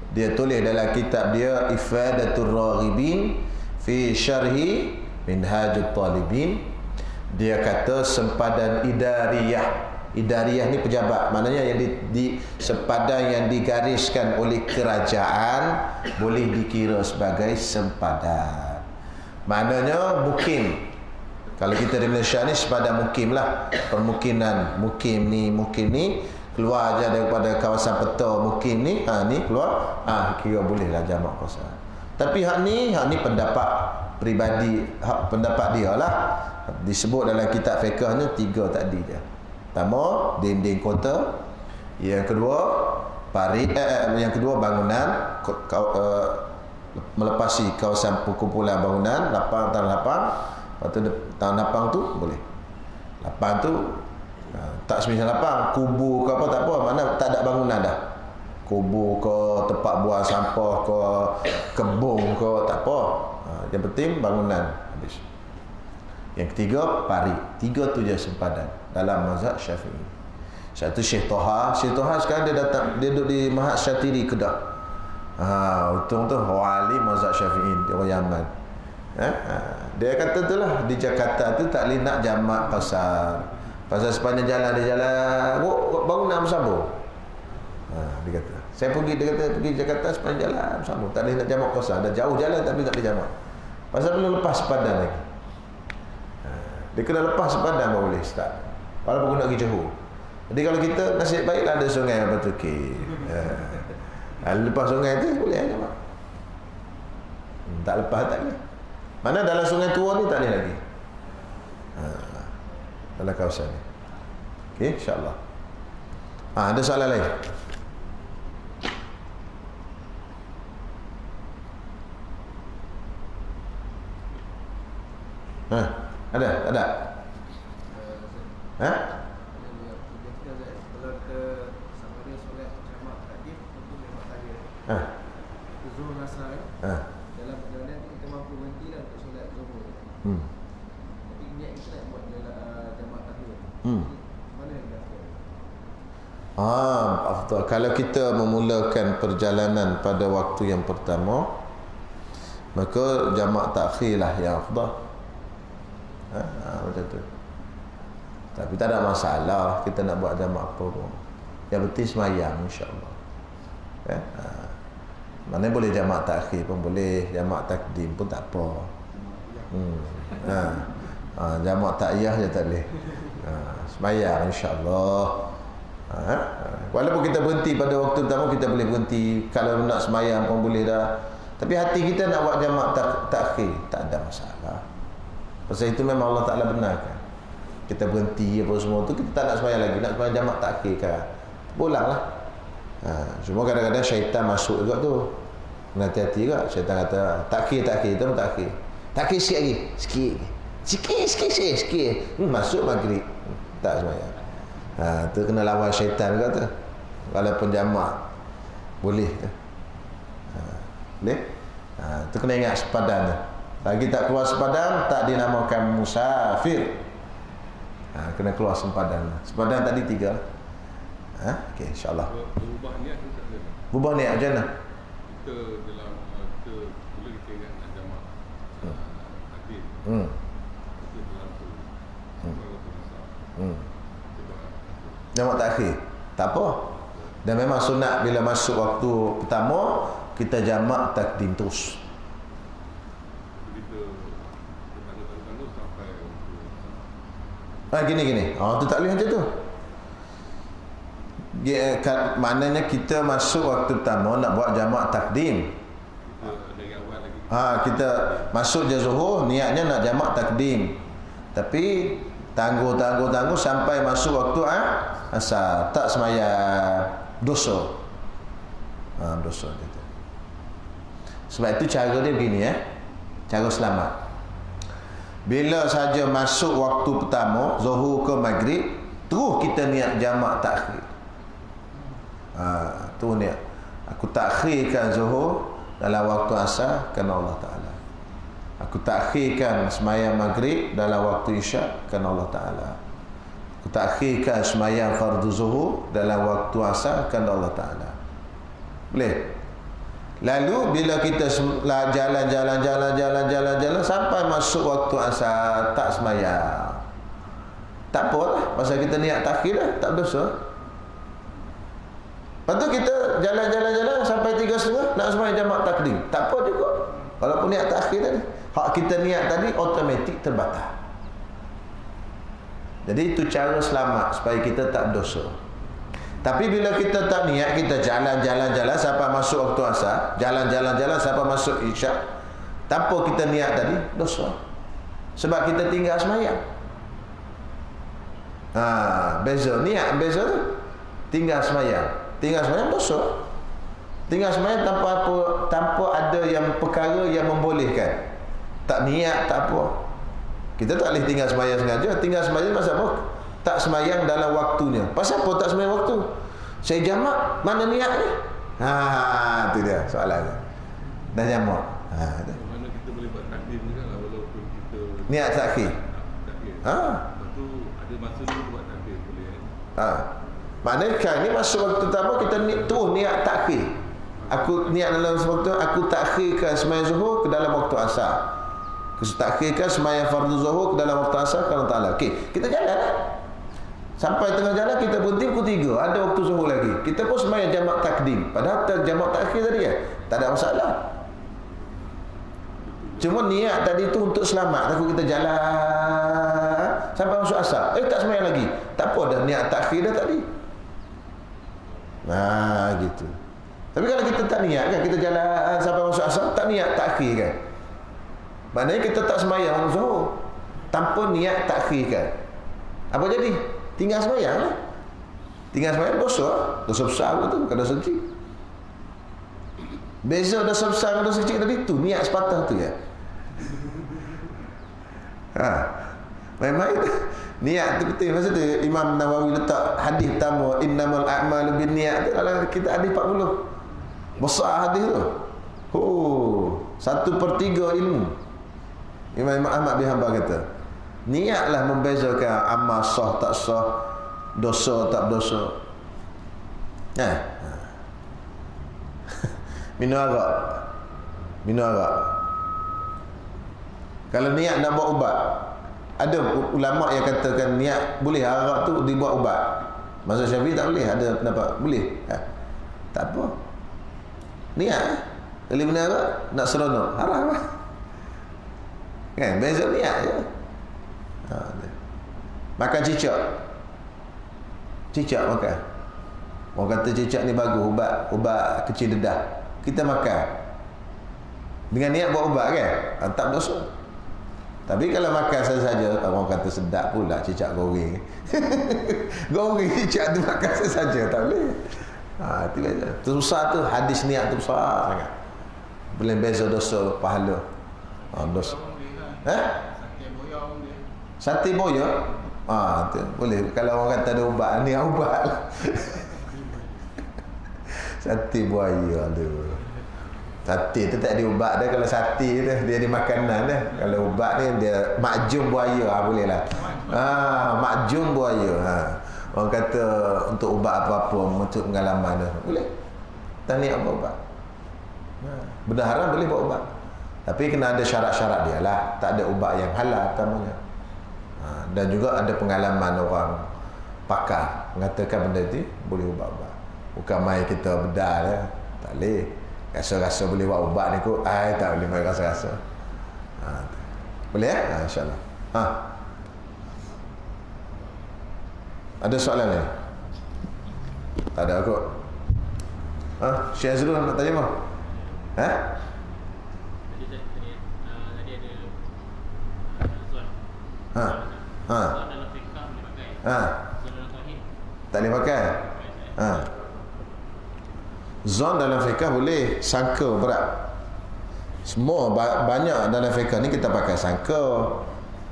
dia tulis dalam kitab dia Ifadatul Raghibin fi Syarhi Minhajut Talibin. Dia kata sempadan idariyah. Idariyah ni pejabat, maknanya yang di sempadan yang digariskan oleh kerajaan boleh dikira sebagai sempadan. Maknanya mukim. Kalau kita di Malaysia ni sempadan mukim lah. Permukiman mukim ni keluar aja daripada kawasan peta mukim ni, ni keluar, kira bolehlah jamak qasar. Tapi hak ni pendapat peribadi, hak pendapat dia lah. Disebut dalam kitab fiqhnya 3 tadi je. Pertama, dinding kota. Yang kedua, yang kedua bangunan, melepasi kawasan perkumpulan bangunan, lapang tanah lapang. Lepas tu tanah lapang tu boleh. Lapang tu tak semisal lapang, kubu ke apa tak apa, mana tak ada bangunan dah. Kubu ke, tempat buang sampah ke, kebun ke, tak apa. Yang penting bangunan habis. Yang ketiga, pari. 3 tu je sempadan dalam mazhab Syafi'i. Satu Syekh Toha. Syekh Toha sekarang dia duduk di Mahat Syatiri Kedah. Untung tu wali mazhab Syafi'i, dia orang Yaman. Dia kata tu lah, di Jakarta tu tak boleh nak jamak qasar. Pasal sepanjang jalan dia jalan, bangunan bersambung. Dia kata, saya pergi Jakarta sepanjang jalan bersambung, tak boleh nak jamak qasar. Dah jauh jalan tapi tak boleh jamak. Pasal belum lepas sepadan lagi. Dia kena lepas sepadan baru boleh start. Walaupun nak pergi Johor. Jadi kalau kita nasib baiklah ada sungai yang bertukir. Lepas sungai tu boleh jamak. Tak lepas tak boleh. Mana dalam sungai tua ni tak boleh lagi. Dalam kawasan ni. Okey, insya-Allah. Ada soalan lain? Ada? Tak ada? Kalau ke sama dia solat jamak tadi itu memang tak ada. Zuhur asar dalam perjalanan kita mampu berhenti lah untuk solat zuhur. Tapi niat kita nak buat jamak tahlil. Mana yang afdal? Afdal. Kalau kita memulakan perjalanan pada waktu yang pertama, maka jamak takhir lah yang afdal. Macam tu. Tapi tak ada masalah kita nak buat jamak apa pun. Yang penting semayang insya-Allah. Mana boleh jamak takhir pun boleh, jamak takdim pun tak apa. Jamak takyah je tak boleh. Semayang insya-Allah. Walaupun kita berhenti pada waktu pertama, kita boleh berhenti. Kalau nak semayang pun boleh dah. Tapi hati kita nak buat jamak takhir, tak ada masalah. Pasal itu memang Allah Ta'ala benarkan. Kita berhenti apa semua tu, kita tak nak semayang lagi, nak semayang jamak takhir kan. Pulang lah. Cuma kadang-kadang syaitan masuk juga tu. Hati-hati juga. Syaitan kata takhir tu takhir. Takhir sikit lagi. Sikit. Masuk maghrib. Tak semayang. Tu kena lawan syaitan juga tu. Walaupun jamak boleh. Boleh? Tu kena ingat sepadan tu. Lagi tak keluar sepadan, tak dinamakan musafir. Kena keluar sepadan. Sepadan tadi 3. Okey, insya-Allah. Berubah niat tu tak boleh. Berubah niat macam mana? Kita dalam boleh kita ingat nak jamak takhir. Kita dalam tu. Jamak takhir. Tak apa. Dan memang sunat bila masuk waktu pertama, kita jamak takdim terus. Gini. Tu tak boleh macam tu. Maknanya kita masuk waktu pertama nak buat jamak takdim. Kita masuk je zuhur, niatnya nak jamak takdim. Tapi tangguh sampai masuk waktu asar, tak semayang, dosa. Dosa gitu. Sebab itu cara dia begini cara selamat. Bila saja masuk waktu pertama, zuhur ke maghrib, terus kita niat jamak takhir. Tu niat. Aku takhirkan zuhur dalam waktu asar kerana Allah Ta'ala. Aku takhirkan sembahyang maghrib dalam waktu isyak kerana Allah Ta'ala. Aku takhirkan sembahyang fardu zuhur dalam waktu asar kerana Allah Ta'ala. Boleh? Lalu bila kita jalan sampai masuk waktu asar tak sembahyang, tak apa lah, pasal kita niat takhir dah, tak dosa. Lepas tu kita jalan sampai 3.30 nak sembahyang jamak takdim, tak apa juga. Walaupun niat takhir tadi, hak kita niat tadi automatik terbatal. Jadi itu cara selamat supaya kita tak dosa. Tapi bila kita tak niat, kita jalan sampai masuk waktu asar, jalan sampai masuk isyak, tanpa kita niat tadi, dosa. Sebab kita tinggal sembahyang. Beza niat, beza tu. Tinggal sembahyang dosa. Tinggal sembahyang tanpa ada yang perkara yang membolehkan. Tak niat, tak apa. Kita tak boleh tinggal sembahyang sengaja. Tinggal sembahyang pasal apa? Tak sembahyang dalam waktunya. Pasal apa tak sembahyang waktu? Saya jamak, mana niat ni? Itu dia soalannya. Dah jamak. Mana kita boleh buat takdim juga lah, walaupun kita niat takhir. Lepas tu ada masa dulu buat takdim boleh kan? Maknanya ni masuk waktu pertama kita terus niat takhir. Aku niat dalam waktu, aku takhirkan sembahyang zuhur ke dalam waktu asar. Aku takhirkan sembahyang fardu zuhur ke dalam waktu asar kerana Ta'ala. Okey, kita jalan lah. Sampai tengah jalan kita berhenti pukul 3, ada waktu zuhur lagi. Kita pun sembahyang jamak takdim. Padahal jamak takhir tadi kan, tak ada masalah. Cuma niat tadi tu untuk selamat. Takut kita jalan sampai masuk asar, tak sembahyang lagi. Tak apa, dah niat takhir dah tadi. Gitu. Tapi kalau kita tak niat kan, kita jalan sampai masuk asar, tak niat takhir kan, maknanya kita tak sembahyang zuhur tanpa niat takhir kan. Apa jadi? Tinggal sembahyang lah. Tinggal sembahyang dosa besar tu, bukan dosa kecil. Beza dosa besar dengan dosa kecil tadi tu niat sepatah tu ya. Memang itu niat tu betul. Masa tu Imam Nawawi letak hadis pertama, innamal a'malu binniyat, kalau kita hadis 40. Besar hadis tu. 1/3 ilmu. Imam Ahmad bin Hanbal kata, niatlah membezakan amal sah tak sah, dosa tak berdosa. Minum arak. Kalau niat nak buat ubat, ada ulama yang katakan niat boleh arak tu dibuat ubat. Mazhab Syafi'i tak boleh, ada pendapat boleh. Tak apa. Niat kalau minum arak nak seronok, haram lah. Kan, beza niat je. Makan cicak makan. Orang kata cicak ni bagus, ubat kecil dedah. Kita makan dengan niat buat ubat kan, tak berdosa. Tapi kalau makan saja, orang kata sedap pula cicak goreng. Goreng cicak tu makan saja, tak boleh. Itu susah tu, hadis niat tu besar sangat. Boleh beza dosa pahala. Dosa. Sate boya? Tu boleh. Kalau orang kata ada ubat, ni ubat lah. Sate buaya, aduh. Sate tu tak ada ubat dah. Kalau sate tu dia ada makanan dah. Kalau ubat ni dia makjum buaya, boleh lah. Makjum buaya. Orang kata untuk ubat apa-apa, untuk pengalaman dah. Boleh. Tak niat ubat. Benda haram boleh buat ubat. Tapi kena ada syarat-syarat dia lah. Tak ada ubat yang halal pertamanya. Dan juga ada pengalaman orang pakar mengatakan benda itu boleh ubat-ubat. Bukan main kita bedal ya. Tak boleh. Rasa-rasa boleh buat ubat ni kot. Tak boleh main rasa-rasa. Boleh ya? InsyaAllah. Ada soalan lain? Tak ada kot. Syekh Azrul nak tanya apa? Dalam fiqah boleh pakai. Dalam tauhid tak boleh pakai. Zon dalam fiqah boleh, sangka berat. Semua banyak dalam fiqah ni kita pakai sangka.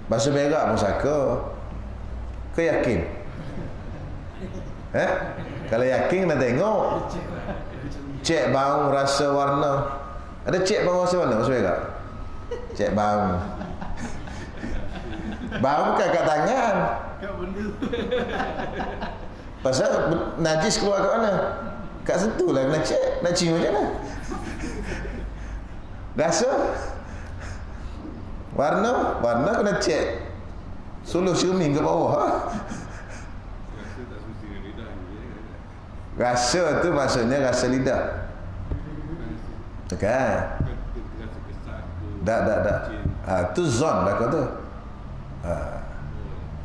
Bahasa berak pun sangka. Kau yakin? Kalau yakin kena tengok. Cek bau, rasa, warna. Ada cek bau, rasa, warna maksudnya tak? Cek bau. Bau bukan kat tangan. Kat benda. Pasal najis keluar kat mana? Kat situ lah kena cek. Nak cium macam mana? Rasa? Warna? Warna kena cek. Suluh cermin ke bawah. Ha? Rasa tak suci dengan lidah ni. Rasa tu maksudnya rasa lidah. Kan? Rasa kesat tu. Tak. Tu zon lah kau tu.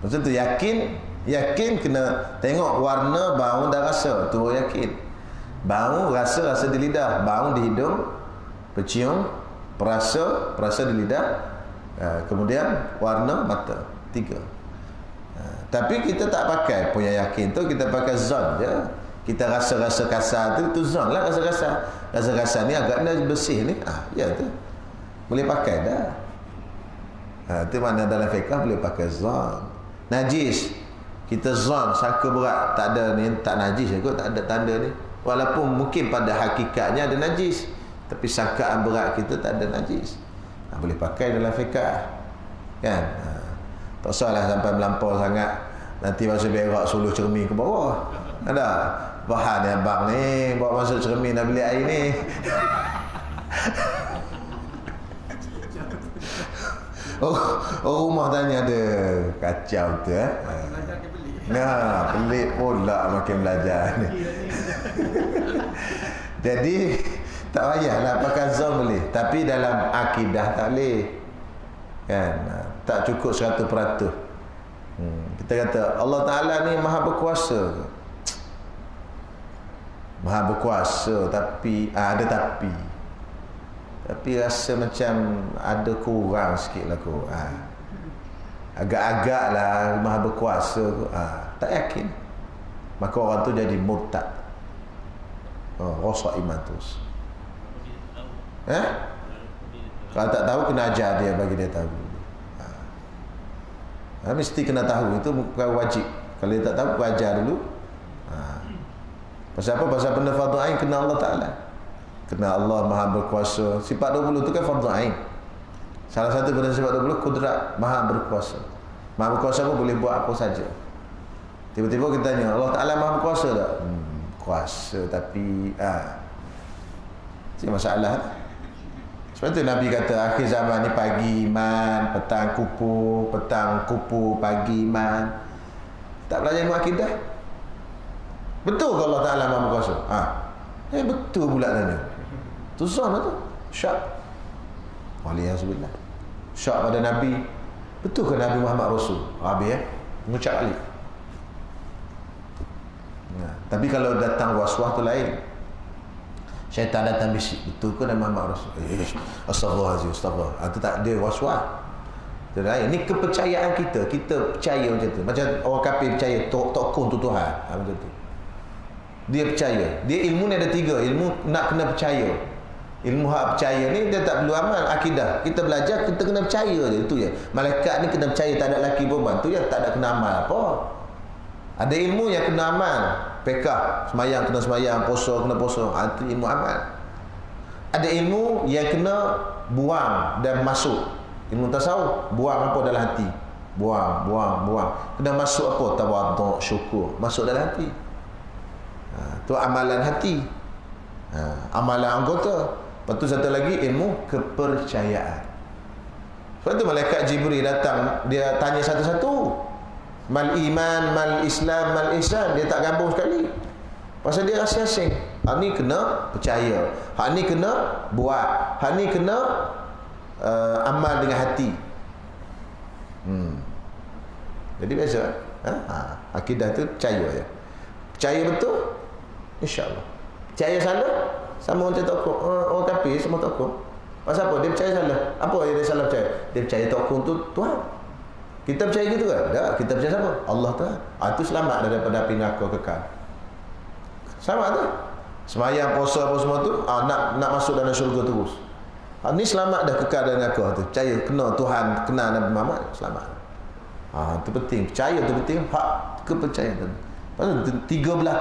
Maksud tu yakin kena tengok warna, bau dan rasa. Tu yakin. Bau, rasa di lidah, bau di hidung, pecium, perasa di lidah, kemudian warna mata. 3. Tapi kita tak pakai punya yakin tu, kita pakai zon je. Kita rasa kasar tu zon lah, rasa kasar ni agaknya bersih ni. Ya tu. Boleh pakai dah. Itu mana dalam fiqh boleh pakai zon. Najis, kita zon sangka berat, tak ada ni, tak najis kot, tak ada tanda ni. Walaupun mungkin pada hakikatnya ada najis, tapi sangkaan berat kita tak ada najis. Boleh pakai dalam fiqh. Kan? Tak usahlah sampai melampau sangat. Nanti masa berak suluh cermin ke bawah. Ada bahan yang abang ni bawa masuk cermin nak beli air ni. Rumah tanya ada kacau tu pelik pula makin belajar ni. Jadi tak payahlah pakai zon boleh, tapi dalam akidah tak boleh. Kan? Tak cukup 100%. Kita kata Allah Ta'ala ni maha berkuasa. Maha berkuasa, tapi ada tapi rasa macam ada kurang sikit lah agak-agak lah maha berkuasa tak yakin, maka orang tu jadi murtad. Rosak iman terus. Kalau tak tahu kena ajar dia, bagi dia tahu. Mesti kena tahu, itu bukan wajib. Kalau dia tak tahu, ajar dulu. Pasal apa? Pasal benda fardu ain kena Allah Ta'ala. Kena Allah maha berkuasa. Sifat 20 tu kan fardu ain. Salah satu benda sifat 20, kudrat, maha berkuasa. Maha berkuasa pun boleh buat apa saja. Tiba-tiba kita tanya, Allah Ta'ala maha berkuasa tak? Kuasa tapi itu masalah. Sebab tu Nabi kata akhir zaman ni pagi iman, petang kupu, pagi iman. Tak belajar ilmu akidah. Betul ke Allah Ta'ala maha berkuasa? Betul pula tanya. Tu zon tu. Syak. Waliyahzubillah. Syak pada Nabi. Betul ke Nabi Muhammad Rasul? Habis mengucap balik. Tapi kalau datang waswah tu lain. Syaitan datang bisik, betul ke Nabi Muhammad Rasul? Astaghfirullahaladzim, astaghfirullah. Itu tak dia waswah. Ini kepercayaan kita. Kita percaya macam tu. Macam orang kafir percaya Tokun tu Tuhan. Macam tu. Dia percaya. Dia ilmu ni ada 3. Ilmu nak kena percaya. Ilmu hak percaya ni dia tak perlu amal akidah. Kita belajar, kita kena percaya je. Itu je. Malaikat ni kena percaya tak ada lelaki perempuan. Tu je tak ada kena amal apa. Ada ilmu yang kena amal. Pekah, semayang kena semayang, puasa kena puasa. Itu ilmu amal. Ada ilmu yang kena buang dan masuk. Ilmu tasawuf, buang apa dalam hati. Buang. Kena masuk apa? Tawaduk, syukur. Masuk dalam hati. Tu amalan hati. Amalan anggota. Lepas tu satu lagi ilmu kepercayaan. Sebab tu malaikat Jibril datang, dia tanya satu-satu. Mal iman, mal Islam, mal ihsan. Dia tak gabung sekali. Pasal dia rasa asing. Hak ni kena percaya, hak ni kena buat, hak ni kena amal dengan hati. Jadi biasa akidah tu percaya je. Percaya betul, insya-Allah. Percaya salah, sama macam tokoh orang kafir sama tokoh. Pasal apa? Dia percaya salah. Apa yang dia salah percaya? Dia percaya tokoh tu Tuhan. Kita percaya gitu kan? Tak, kita percaya siapa? Allah Tuhan. Itu selamat daripada api neraka kekal. Selamat tu. Semayang, puasa apa semua tu, nak masuk dalam syurga terus. Ni selamat dah kekal dalam neraka tu. Percaya kena Tuhan, kena Nabi Muhammad, selamat. Itu penting. Percaya tu penting. Hak kepercayaan tu. Pasal 13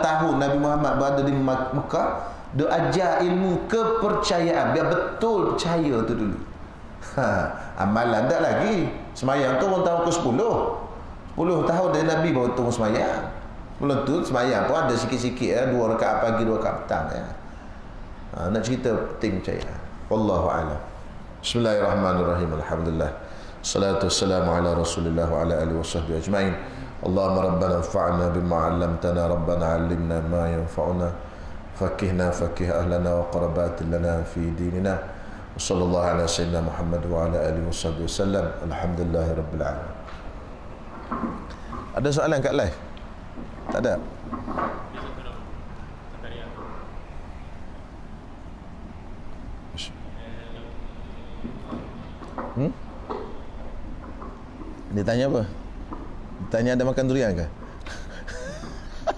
tahun Nabi Muhammad berada di Mekah, dia ajar ilmu kepercayaan, biar betul percaya tu dulu. Amalan tak lagi. Semayang tu orang tahun ke-10. 10 tahun dari Nabi baru turun semayang. Belum tu semayang pun ada sikit-sikit 2 rakaat pagi, 2 rakaat petang nak cerita penting percaya. Wallahu a'lam. Bismillahirrahmanirrahim. Alhamdulillah. Salatu wassalamu ala Rasulillah wa ala alihi washabbihi ajma'in. Allahumma rabbana anfa'na bima 'allamtana, rabbana 'allimna ma yanfa'una, fakihna fakih ahlana wa qarabat lana fi dinina. Wassallallahu ala sayyidina Muhammad wa ala alihi washabbihi wasallam. Alhamdulillahirabbil alamin. Ada soalan kat live? Tak ada. Dia tanya apa? Dia tanya ada makan durian ke?